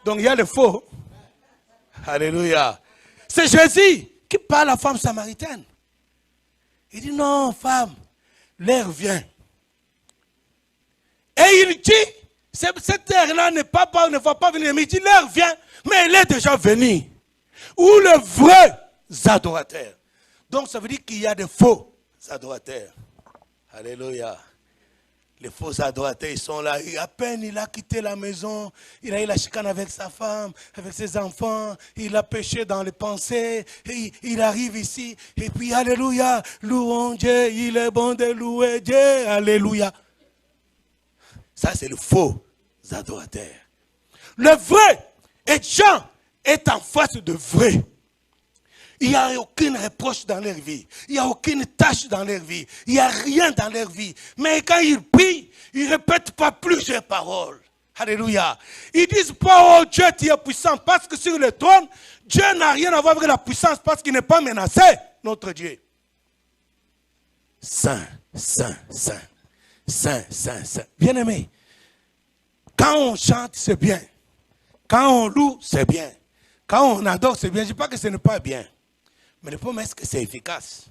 Donc il y a le faux. Alléluia. C'est Jésus qui parle à la femme samaritaine. Il dit non, femme, l'heure vient. Et il dit, cette heure-là ne va pas venir. Mais il dit l'heure vient, mais elle est déjà venue. Où le vrai adorateur. Donc ça veut dire qu'il y a des faux adorateurs. Alléluia. Les faux adorateurs, ils sont là. À peine il a quitté la maison, il a eu la chicane avec sa femme, avec ses enfants, il a péché dans les pensées, et il arrive ici, et puis alléluia, louons Dieu, il est bon de louer Dieu, alléluia. Ça c'est le faux adorateur. Le vrai, et Jean est en face de vrai. Il n'y a aucune reproche dans leur vie. Il n'y a aucune tâche dans leur vie. Il n'y a rien dans leur vie. Mais quand ils prient, ils ne répètent pas plusieurs paroles. Alléluia. Ils ne disent pas, oh Dieu, tu es puissant. Parce que sur le trône, Dieu n'a rien à voir avec la puissance parce qu'il n'est pas menacé. notre Dieu. Saint, saint, saint. Saint, saint, saint. Bien-aimé, quand on chante, c'est bien. Quand on loue, c'est bien. Quand on adore, c'est bien. Je ne dis pas que ce n'est pas bien. Mais le problème est que c'est efficace.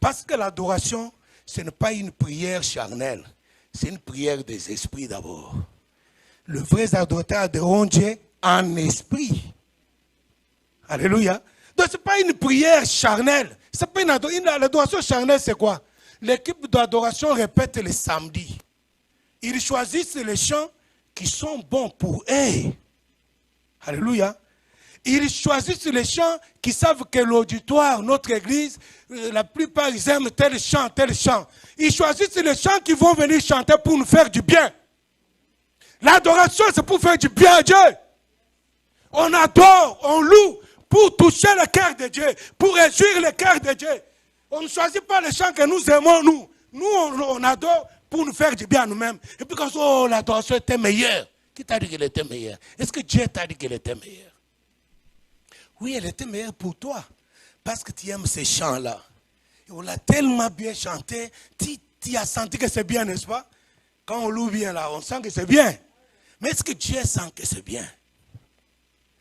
Parce que l'adoration, ce n'est pas une prière charnelle. C'est une prière des esprits d'abord. Le vrai adorateur adore Dieu en esprit. Alléluia. Donc ce n'est pas une prière charnelle. C'est pas l'adoration charnelle, c'est quoi? L'équipe d'adoration répète les samedis. Ils choisissent les chants qui sont bons pour eux. Alléluia. Ils choisissent les chants qui savent que l'auditoire, notre église, la plupart ils aiment tel chant, tel chant. Ils choisissent les chants qui vont venir chanter pour nous faire du bien. L'adoration, c'est pour faire du bien à Dieu. On adore, on loue pour toucher le cœur de Dieu, pour réjouir le cœur de Dieu. On ne choisit pas les chants que nous aimons, nous. Nous, on adore pour nous faire du bien à nous-mêmes. Et puis quand on dit, l'adoration était meilleure. Qui t'a dit qu'elle était meilleure? Est-ce que Dieu t'a dit qu'elle était meilleure? Oui, elle était meilleure pour toi. Parce que tu aimes ces chants-là. Et on l'a tellement bien chanté. Tu as senti que c'est bien, n'est-ce pas? Quand on loue bien là, on sent que c'est bien. Mais est-ce que Dieu sent que c'est bien?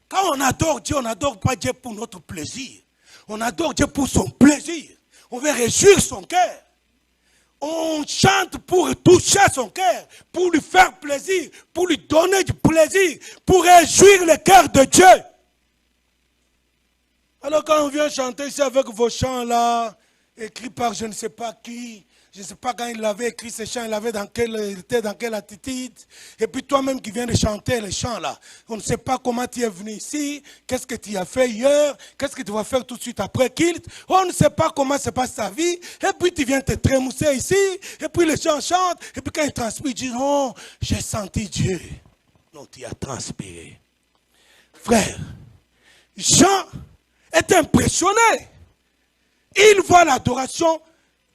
Quand on adore Dieu, on n'adore pas Dieu pour notre plaisir. On adore Dieu pour son plaisir. On veut réjouir son cœur. On chante pour toucher son cœur, pour lui faire plaisir, pour lui donner du plaisir, pour réjouir le cœur de Dieu. Alors quand on vient chanter ici avec vos chants là, écrits par je ne sais pas qui, je ne sais pas quand il avait écrit ces chants, il était dans quelle attitude. Et puis toi-même qui viens de chanter les chants là, on ne sait pas comment tu es venu ici, qu'est-ce que tu as fait hier, qu'est-ce que tu vas faire tout de suite après Kilt. On ne sait pas comment se passe ta vie. Et puis tu viens te trémousser ici, et puis les gens chantent, et puis quand ils transpirent, ils disent, oh, j'ai senti Dieu. Non, tu as transpiré. Frère, Jean est impressionné. Il voit l'adoration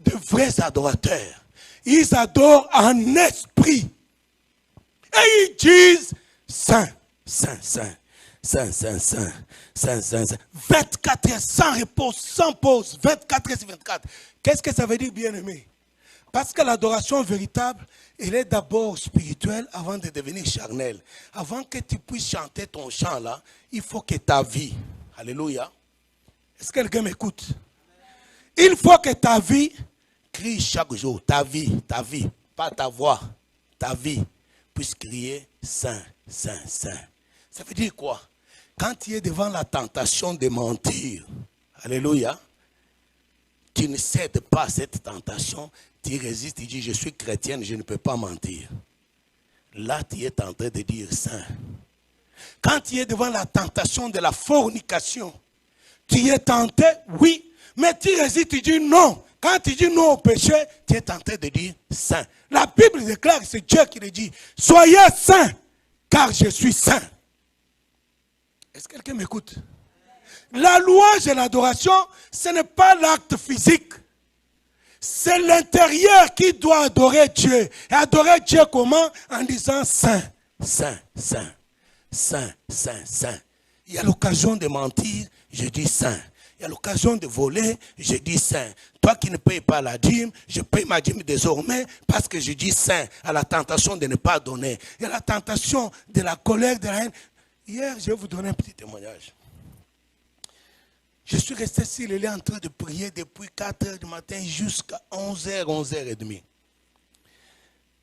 de vrais adorateurs. Ils adorent en esprit. Et ils disent Saint, Saint, Saint, Saint, Saint, Saint, Saint, Saint, Saint. 24 heures sans repos, sans pause. 24 heures sur 24. Qu'est-ce que ça veut dire, bien-aimé? Parce que l'adoration véritable, elle est d'abord spirituelle avant de devenir charnelle. Avant que tu puisses chanter ton chant là, il faut que ta vie. Alléluia. Est-ce que quelqu'un m'écoute? Il faut que ta vie crie chaque jour, ta vie, pas ta voix, ta vie, puisse crier Saint, Saint, Saint. Ça veut dire quoi? Quand tu es devant la tentation de mentir, alléluia, tu ne cèdes pas à cette tentation, tu résistes, tu dis je suis chrétienne, je ne peux pas mentir. Là, tu es en train de dire Saint. Quand tu es devant la tentation de la fornication, tu es tenté, oui, mais tu résistes, tu dis non. Quand tu dis non au péché, tu es tenté de dire saint. La Bible déclare, c'est Dieu qui le dit, soyez saints, car je suis saint. Est-ce que quelqu'un m'écoute? La louange et l'adoration, ce n'est pas l'acte physique. C'est l'intérieur qui doit adorer Dieu. Et adorer Dieu comment? En disant saint, saint, saint, saint, saint, saint. Il y a l'occasion de mentir, je dis saint. Il y a l'occasion de voler, je dis saint. Toi qui ne payes pas la dîme, je paye ma dîme désormais parce que je dis saint. À la tentation de ne pas donner. Il y a la tentation de la colère, de la haine. Hier, je vais vous donner un petit témoignage. Je suis resté sur le lit en train de prier depuis 4 h du matin jusqu'à 11 h, 11 h 30. Et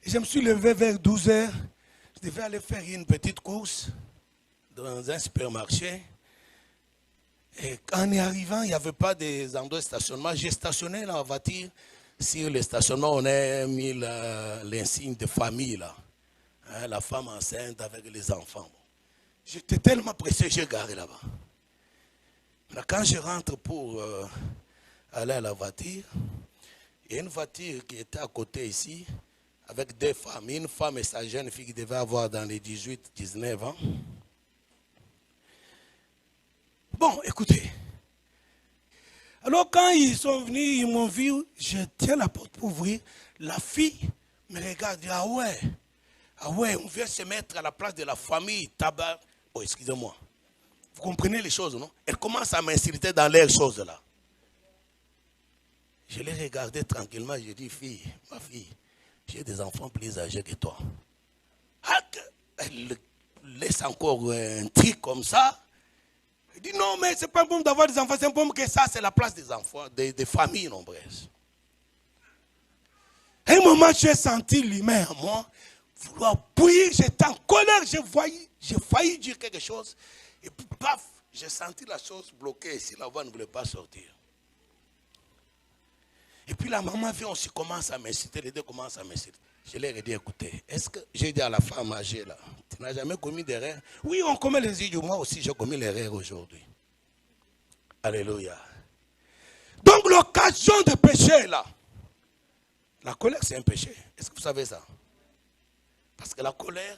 je me suis levé vers 12 h. Je devais aller faire une petite course dans un supermarché. Et en y arrivant, il n'y avait pas des endroits de stationnement. J'ai stationné la voiture. Sur le stationnement, on a mis l'insigne de famille, là. Hein, la femme enceinte avec les enfants. J'étais tellement pressé, j'ai garé là-bas. Quand je rentre pour aller à la voiture, il y a une voiture qui était à côté ici, avec 2 femmes. Une femme et sa jeune fille qui devait avoir dans les 18-19 ans. Bon, écoutez. Alors quand ils sont venus, ils m'ont vu, je tiens la porte pour ouvrir. La fille me regarde, dit, ah ouais, on vient se mettre à la place de la famille tabac. Oh, excusez-moi. Vous comprenez les choses, non? Elles commencent à m'insulter dans leurs choses là. Je les regardais tranquillement, je dis, fille, ma fille, j'ai des enfants plus âgés que toi. Ah, elle laisse encore un truc comme ça. Elle dit, non, mais ce n'est pas un problème d'avoir des enfants, c'est un problème que ça, c'est la place des enfants, des familles nombreuses. À un moment, j'ai senti l'humain en moi vouloir bouillir, j'étais en colère, j'ai failli dire quelque chose. Et puis, paf, j'ai senti la chose bloquée ici, la voix ne voulait pas sortir. Et puis la maman vient, on se commence à m'insulter, les deux commencent à m'insulter. Je leur ai dit, écoutez, est-ce que j'ai dit à la femme âgée là, tu n'as jamais commis d'erreur? Oui, on commet les idiots, moi aussi j'ai commis l'erreur aujourd'hui. Alléluia. Donc l'occasion de pécher là, la colère c'est un péché. Est-ce que vous savez ça? Parce que la colère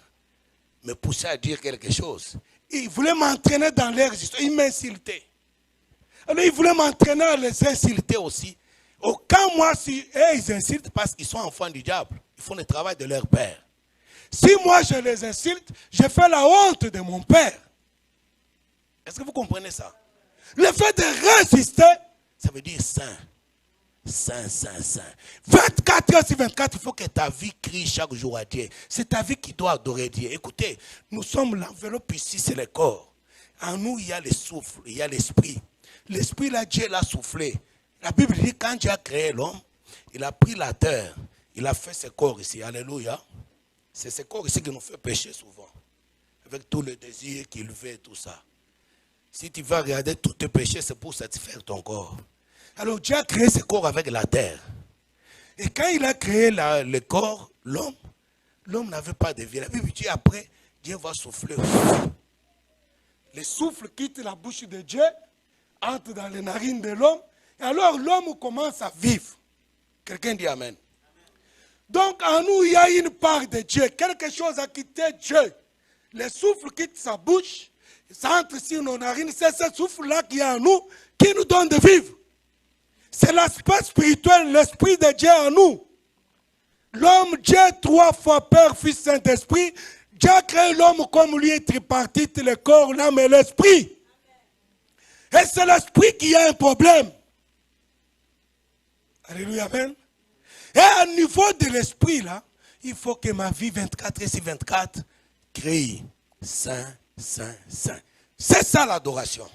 me poussait à dire quelque chose. Il voulait m'entraîner dans leur histoire, il m'insultait. Alors il voulait m'entraîner à les insulter aussi. Quand moi, si ils insultent parce qu'ils sont enfants du diable, ils font le travail de leur père. Si moi je les insulte, je fais la honte de mon père. Est-ce que vous comprenez ça? Le fait de résister, ça veut dire saint. Saint, saint, saint. 24 heures sur 24, il faut que ta vie crie chaque jour à Dieu. C'est ta vie qui doit adorer Dieu. Écoutez, nous sommes l'enveloppe ici, c'est le corps. En nous, il y a le souffle, il y a l'esprit. L'esprit, là, Dieu l'a soufflé. La Bible dit quand Dieu a créé l'homme, il a pris la terre, il a fait ce corps ici. Alléluia. C'est ce corps ici qui nous fait pécher souvent. Avec tout le désir qu'il veut, tout ça. Si tu vas regarder tous tes péchés, c'est pour satisfaire ton corps. Alors Dieu a créé ce corps avec la terre. Et quand il a créé le corps, l'homme n'avait pas de vie. La Bible dit après, Dieu va souffler. Le souffle quitte la bouche de Dieu, entre dans les narines de l'homme. Et alors l'homme commence à vivre. Quelqu'un dit Amen. Donc en nous, il y a une part de Dieu. Quelque chose a quitté Dieu. Le souffle quitte sa bouche. Ça entre sur nos narines. C'est ce souffle-là qui est en nous, qui nous donne de vivre. C'est l'aspect spirituel, l'esprit de Dieu en nous. L'homme, Dieu, 3 fois Père, Fils, Saint-Esprit. Dieu a créé l'homme comme lui, tripartite, le corps, l'âme et l'esprit. Et c'est l'esprit qui a un problème. Alléluia, amen. Et au niveau de l'esprit, là, il faut que ma vie 24 sur 24 crie Saint, Saint, Saint. C'est ça l'adoration.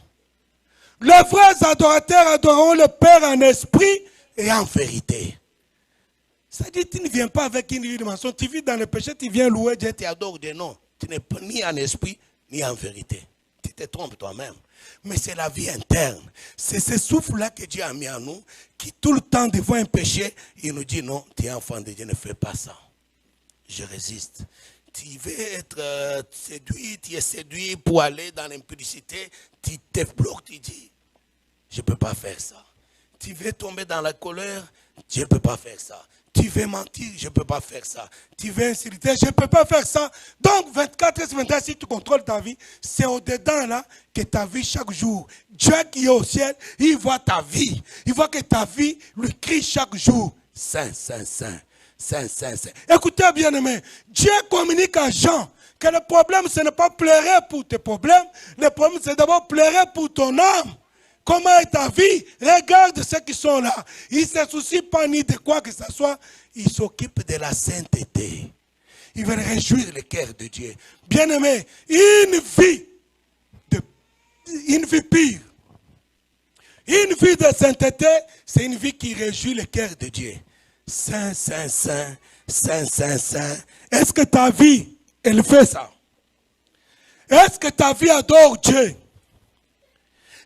Les vrais adorateurs adoreront le Père en esprit et en vérité. C'est-à-dire, tu ne viens pas avec une dimension, tu vis dans le péché, tu viens louer Dieu, tu adores Dieu. Non, tu n'es pas ni en esprit, ni en vérité. Tu te trompes toi-même. Mais c'est la vie interne. C'est ce souffle-là que Dieu a mis en nous, qui tout le temps devant un péché, il nous dit non, tu es enfant de Dieu, ne fais pas ça. Je résiste. Tu veux être séduit, tu es séduit pour aller dans l'impudicité, tu te bloques, tu dis, je ne peux pas faire ça. Tu veux tomber dans la colère, je ne peux pas faire ça. Tu veux mentir, je ne peux pas faire ça. Tu veux insulter, je ne peux pas faire ça. Donc, 24 sur 24, si tu contrôles ta vie, c'est au-dedans là que ta vie chaque jour. Dieu qui est au ciel, il voit ta vie. Il voit que ta vie lui crie chaque jour. Saint, Saint, Saint. Saint, Saint, Saint. Écoutez bien aimé, Dieu communique à Jean que le problème ce n'est pas pleurer pour tes problèmes, le problème c'est d'abord pleurer pour ton âme. Comment est ta vie? Regarde ceux qui sont là. Ils ne se soucient pas ni de quoi que ce soit. Ils s'occupent de la sainteté. Ils veulent réjouir le cœur de Dieu. Bien aimé, une vie pure. Une vie de sainteté, c'est une vie qui réjouit le cœur de Dieu. Saint, Saint, Saint, Saint, Saint, Saint. Est-ce que ta vie, elle fait ça? Est-ce que ta vie adore Dieu?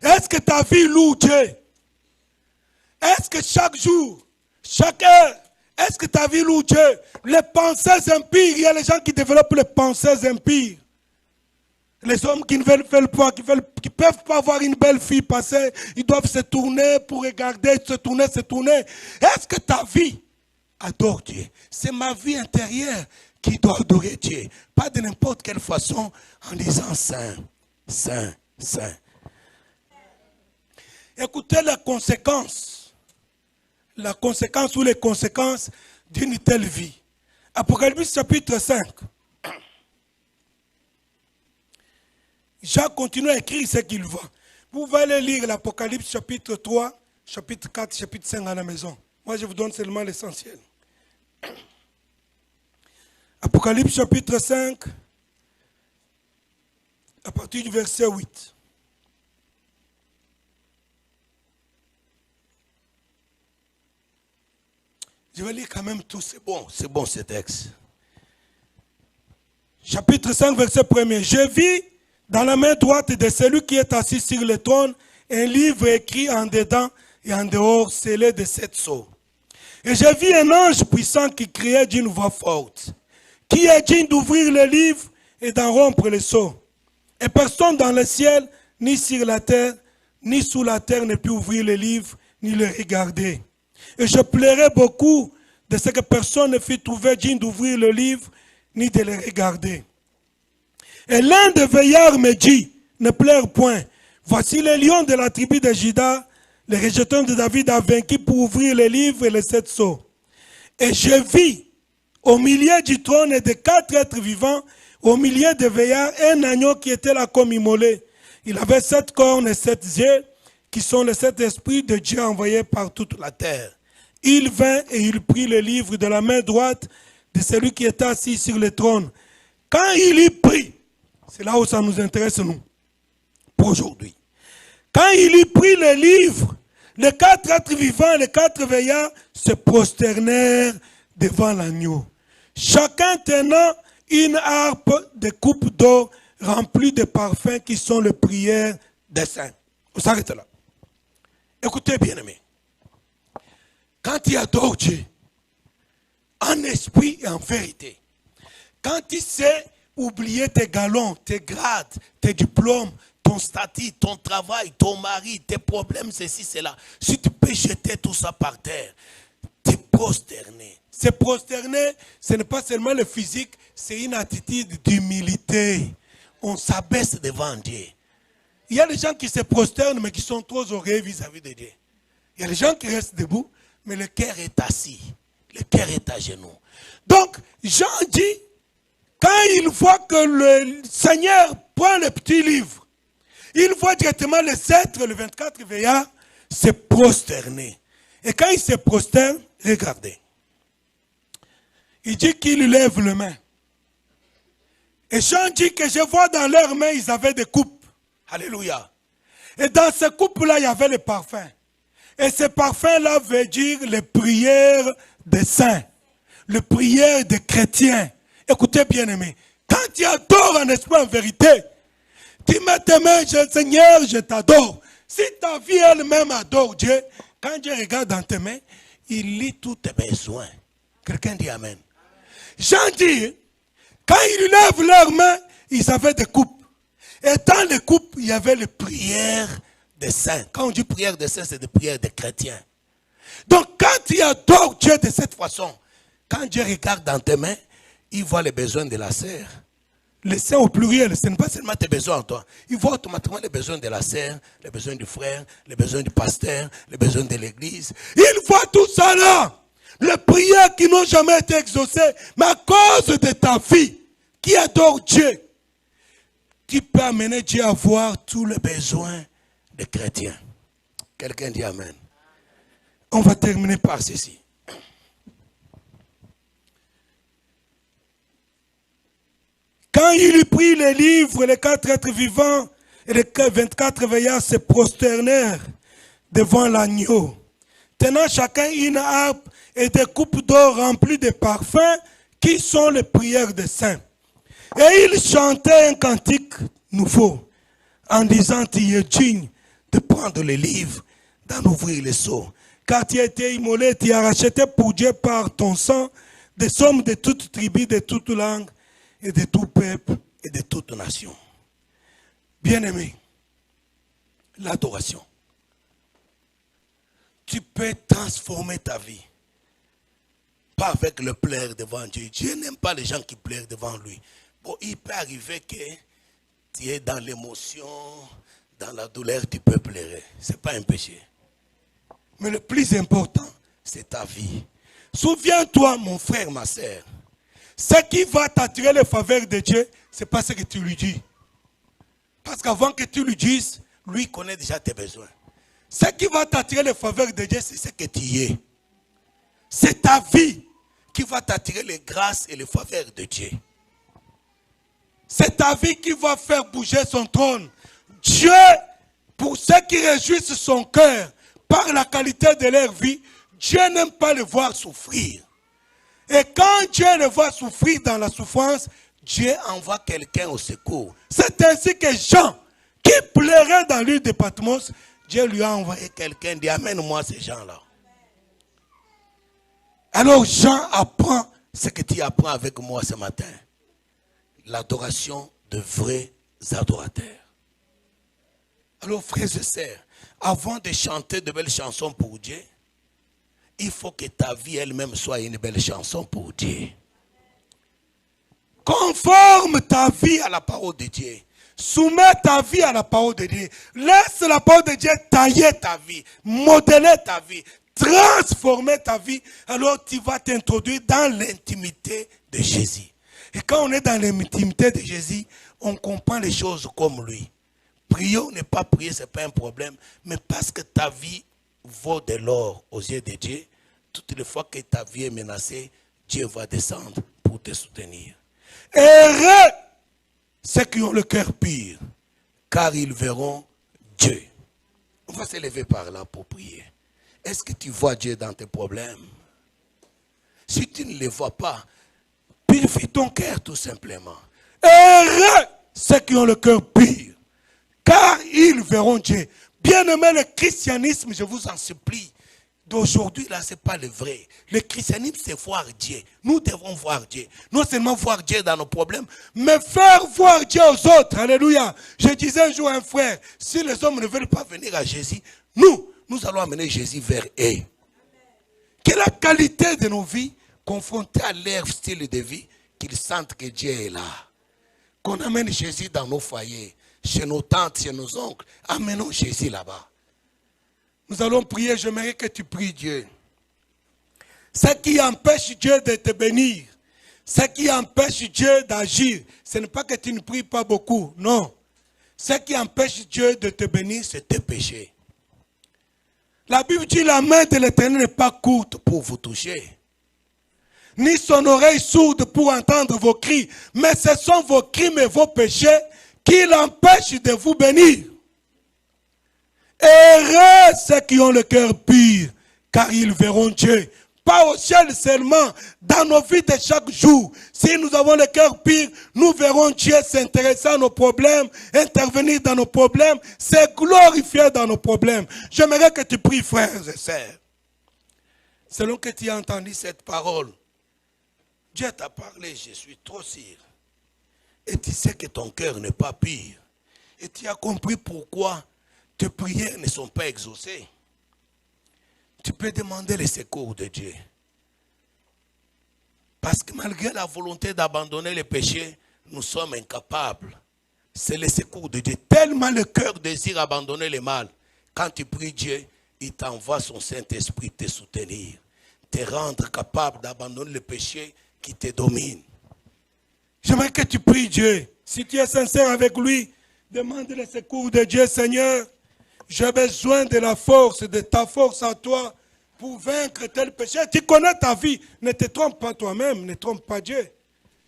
Est-ce que ta vie loue Dieu? Est-ce que chaque jour, chaque heure, est-ce que ta vie loue Dieu? Les pensées impires, il y a les gens qui développent les pensées impires. Les hommes qui ne veulent pas, qui ne peuvent pas voir une belle fille passer, ils doivent se tourner pour regarder, se tourner. Est-ce que ta vie adore Dieu? C'est ma vie intérieure qui doit adorer Dieu. Pas de n'importe quelle façon en disant Saint, Saint, Saint. Écoutez la conséquence ou les conséquences d'une telle vie. Apocalypse chapitre 5. Jacques continue à écrire ce qu'il voit. Vous pouvez aller lire l'Apocalypse chapitre 3, chapitre 4, chapitre 5 à la maison. Moi, je vous donne seulement l'essentiel. Apocalypse chapitre 5, à partir du verset 8. Je vais lire quand même tout, c'est bon ce texte. Chapitre 5, verset 1er. Je vis dans la main droite de celui qui est assis sur le trône un livre écrit en dedans et en dehors, scellé de 7 sceaux. Et j'ai vu un ange puissant qui criait d'une voix forte. Qui est digne d'ouvrir le livre et d'en rompre les sceaux? Et personne dans le ciel, ni sur la terre, ni sous la terre ne peut ouvrir le livre, ni le regarder. Et je pleurais beaucoup de ce que personne ne fut trouvé digne d'ouvrir le livre, ni de le regarder. Et l'un des veillards me dit, ne pleure point. Voici le lion de la tribu de Juda, le rejeton de David a vaincu pour ouvrir le livre et les 7 sceaux. Et je vis au milieu du trône et des 4 êtres vivants, au milieu des veillards, un agneau qui était là comme immolé. Il avait 7 cornes et 7 yeux, qui sont les 7 esprits de Dieu envoyés par toute la terre. Il vint et il prit le livre de la main droite de celui qui était assis sur le trône. Quand il y prit, c'est là où ça nous intéresse nous, pour aujourd'hui. Quand il y prit le livre, les 4 êtres vivants et les 4 veillards se prosternèrent devant l'agneau. Chacun tenant une harpe de coupe d'or remplie de parfums qui sont les prières des saints. On s'arrête là. Écoutez bien aimés. Quand tu adores Dieu, en esprit et en vérité, quand tu sais oublier tes galons, tes grades, tes diplômes, ton statut, ton travail, ton mari, tes problèmes, ceci, cela, si tu peux jeter tout ça par terre, te prosterner. Se prosterner, ce n'est pas seulement le physique, c'est une attitude d'humilité. On s'abaisse devant Dieu. Il y a des gens qui se prosternent, mais qui sont trop orgueilleux vis-à-vis de Dieu. Il y a des gens qui restent debout, mais le cœur est assis. Le cœur est à genoux. Donc, Jean dit, quand il voit que le Seigneur prend le petit livre, il voit directement les êtres, les 24 veillards, se prosterner. Et quand il se prosterne, regardez. Il dit qu'il lève les mains. Et Jean dit que je vois dans leurs mains, ils avaient des coupes. Alléluia. Et dans ces coupes-là, il y avait les parfums. Et ces parfums-là veut dire les prières des saints. Les prières des chrétiens. Écoutez bien aimé. Quand tu adores en esprit en vérité, tu mets tes mains, Seigneur, je t'adore. Si ta vie elle-même adore Dieu, quand Dieu regarde dans tes mains, il lit tous tes besoins. Quelqu'un dit Amen. Jean dit, quand ils lèvent leurs mains, ils avaient des coupes. Et dans les coupes, il y avait les prières des saints. Quand on dit prières des saints, c'est des prières des chrétiens. Donc quand tu adores Dieu de cette façon, quand Dieu regarde dans tes mains, il voit les besoins de la sœur. Les saints au pluriel, ce n'est pas seulement tes besoins en toi. Il voit automatiquement les besoins de la sœur, les besoins du frère, les besoins du pasteur, les besoins de l'église. Il voit tout ça là. Les prières qui n'ont jamais été exaucées, mais à cause de ta vie, qui adore Dieu, tu peux amener Dieu à voir tous les besoins des chrétiens. Quelqu'un dit Amen. On va terminer par ceci. Quand il eut pris les livres, les 4 êtres vivants et les 24 veillards se prosternèrent devant l'agneau, tenant chacun une harpe et des coupes d'or remplies de parfums qui sont les prières des saints. Et ils chantaient un cantique nouveau en disant, tu es digne de prendre les livres, d'en ouvrir les sceaux. Car tu as été immolé, tu as racheté pour Dieu par ton sang des sommes de toute tribu, de toute langue, et de tout peuple, et de toute nation. Bien-aimé, l'adoration. Tu peux transformer ta vie. Pas avec le pleur devant Dieu. Dieu n'aime pas les gens qui pleurent devant lui. Bon, il peut arriver que tu es dans l'émotion, dans la douleur, tu peux pleurer. Ce n'est pas un péché. Mais le plus important, c'est ta vie. Souviens-toi, mon frère, ma soeur, ce qui va t'attirer les faveurs de Dieu, ce n'est pas ce que tu lui dis. Parce qu'avant que tu lui dises, lui connaît déjà tes besoins. Ce qui va t'attirer les faveurs de Dieu, c'est ce que tu y es. C'est ta vie qui va t'attirer les grâces et les faveurs de Dieu. C'est ta vie qui va faire bouger son trône. Dieu, pour ceux qui réjouissent son cœur par la qualité de leur vie, Dieu n'aime pas le voir souffrir. Et quand Dieu le voit souffrir dans la souffrance, Dieu envoie quelqu'un au secours. C'est ainsi que Jean, qui pleurait dans l'île de Patmos, Dieu lui a envoyé quelqu'un, dit amène-moi ces gens-là. Alors Jean apprend ce que tu apprends avec moi ce matin. L'adoration de vrais adorateurs. Alors frères et sœurs, avant de chanter de belles chansons pour Dieu, il faut que ta vie elle-même soit une belle chanson pour Dieu. Conforme ta vie à la parole de Dieu. Soumets ta vie à la parole de Dieu. Laisse la parole de Dieu tailler ta vie, modeler ta vie, transformer ta vie. Alors tu vas t'introduire dans l'intimité de Jésus. Et quand on est dans l'intimité de Jésus, on comprend les choses comme lui. Prier ou ne pas prier, ce n'est pas un problème. Mais parce que ta vie vaut de l'or aux yeux de Dieu, toutes les fois que ta vie est menacée, Dieu va descendre pour te soutenir. Heureux ceux qui ont le cœur pur, car ils verront Dieu. On va se lever par là pour prier. Est-ce que tu vois Dieu dans tes problèmes? Si tu ne le vois pas, purifie ton cœur tout simplement. Heureux ceux qui ont le cœur pur, car ils verront Dieu. Bien-aimé, le christianisme, je vous en supplie, d'aujourd'hui, là, ce n'est pas le vrai. Le christianisme, c'est voir Dieu. Nous devons voir Dieu. Non seulement voir Dieu dans nos problèmes, mais faire voir Dieu aux autres. Alléluia. Je disais un jour à un frère, si les hommes ne veulent pas venir à Jésus, nous allons amener Jésus vers eux. Que la qualité de nos vies, confrontée à leur style de vie, qu'ils sentent que Dieu est là. Qu'on amène Jésus dans nos foyers, chez nos tantes, chez nos oncles. Amenons Jésus là-bas. Nous allons prier, j'aimerais que tu pries Dieu. Ce qui empêche Dieu de te bénir, ce qui empêche Dieu d'agir, ce n'est pas que tu ne pries pas beaucoup, non. Ce qui empêche Dieu de te bénir, c'est tes péchés. La Bible dit, la main de l'Éternel n'est pas courte pour vous toucher, ni son oreille sourde pour entendre vos cris, mais ce sont vos crimes et vos péchés qui l'empêchent de vous bénir. Heureux ceux qui ont le cœur pur, car ils verront Dieu. Pas au ciel seulement, dans nos vies de chaque jour. Si nous avons le cœur pur, nous verrons Dieu s'intéresser à nos problèmes, intervenir dans nos problèmes, se glorifier dans nos problèmes. J'aimerais que tu pries, frères et sœurs. Selon que tu as entendu cette parole, Dieu t'a parlé, je suis trop sûr. Et tu sais que ton cœur n'est pas pur. Et tu as compris pourquoi tes prières ne sont pas exaucées. Tu peux demander le secours de Dieu. Parce que malgré la volonté d'abandonner le péché, nous sommes incapables. C'est le secours de Dieu. Tellement le cœur désire abandonner le mal. Quand tu pries Dieu, il t'envoie son Saint-Esprit te soutenir. Te rendre capable d'abandonner le péché qui te domine. J'aimerais que tu pries Dieu. Si tu es sincère avec lui, demande le secours de Dieu. Seigneur, j'ai besoin de la force, de ta force à toi pour vaincre tel péché. Tu connais ta vie. Ne te trompe pas toi-même, ne trompe pas Dieu.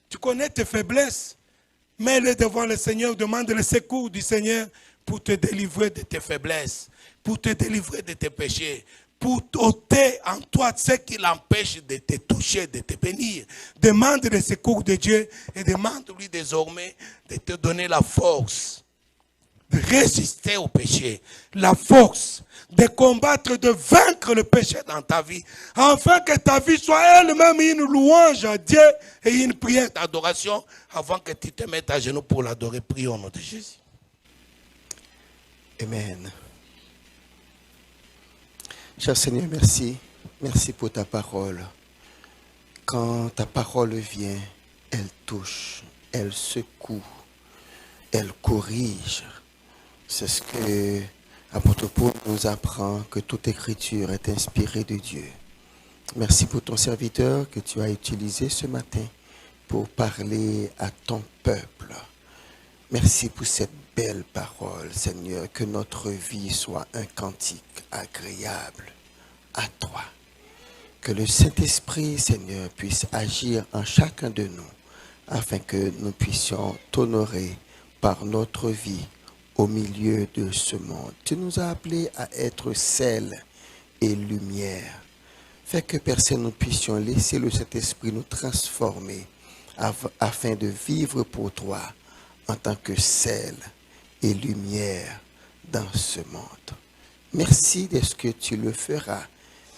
Tu connais tes faiblesses. Mets-les devant le Seigneur, demande le secours du Seigneur pour te délivrer de tes faiblesses, pour te délivrer de tes péchés, pour ôter en toi ce qui l'empêche de te toucher, de te bénir. Demande le secours de Dieu et demande-lui désormais de te donner la force de résister au péché, la force de combattre, de vaincre le péché dans ta vie, afin que ta vie soit elle-même une louange à Dieu et une prière d'adoration, avant que tu te mettes à genoux pour l'adorer. Prions au nom de Jésus. Amen. Cher Seigneur, merci. Merci pour ta parole. Quand ta parole vient, elle touche, elle secoue, elle corrige. C'est ce que l'apôtre Paul nous apprend, que toute écriture est inspirée de Dieu. Merci pour ton serviteur que tu as utilisé ce matin pour parler à ton peuple. Merci pour cette belle parole, Seigneur, que notre vie soit un cantique agréable à toi. Que le Saint-Esprit, Seigneur, puisse agir en chacun de nous, afin que nous puissions t'honorer par notre vie au milieu de ce monde. Tu nous as appelés à être sel et lumière. Fais que, Père Saint, nous puissions laisser le Saint-Esprit nous transformer afin de vivre pour toi en tant que sel et lumière dans ce monde. Merci de ce que tu le feras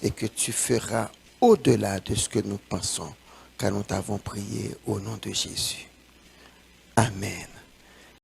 et que tu feras au-delà de ce que nous pensons, car nous t'avons prié au nom de Jésus. Amen.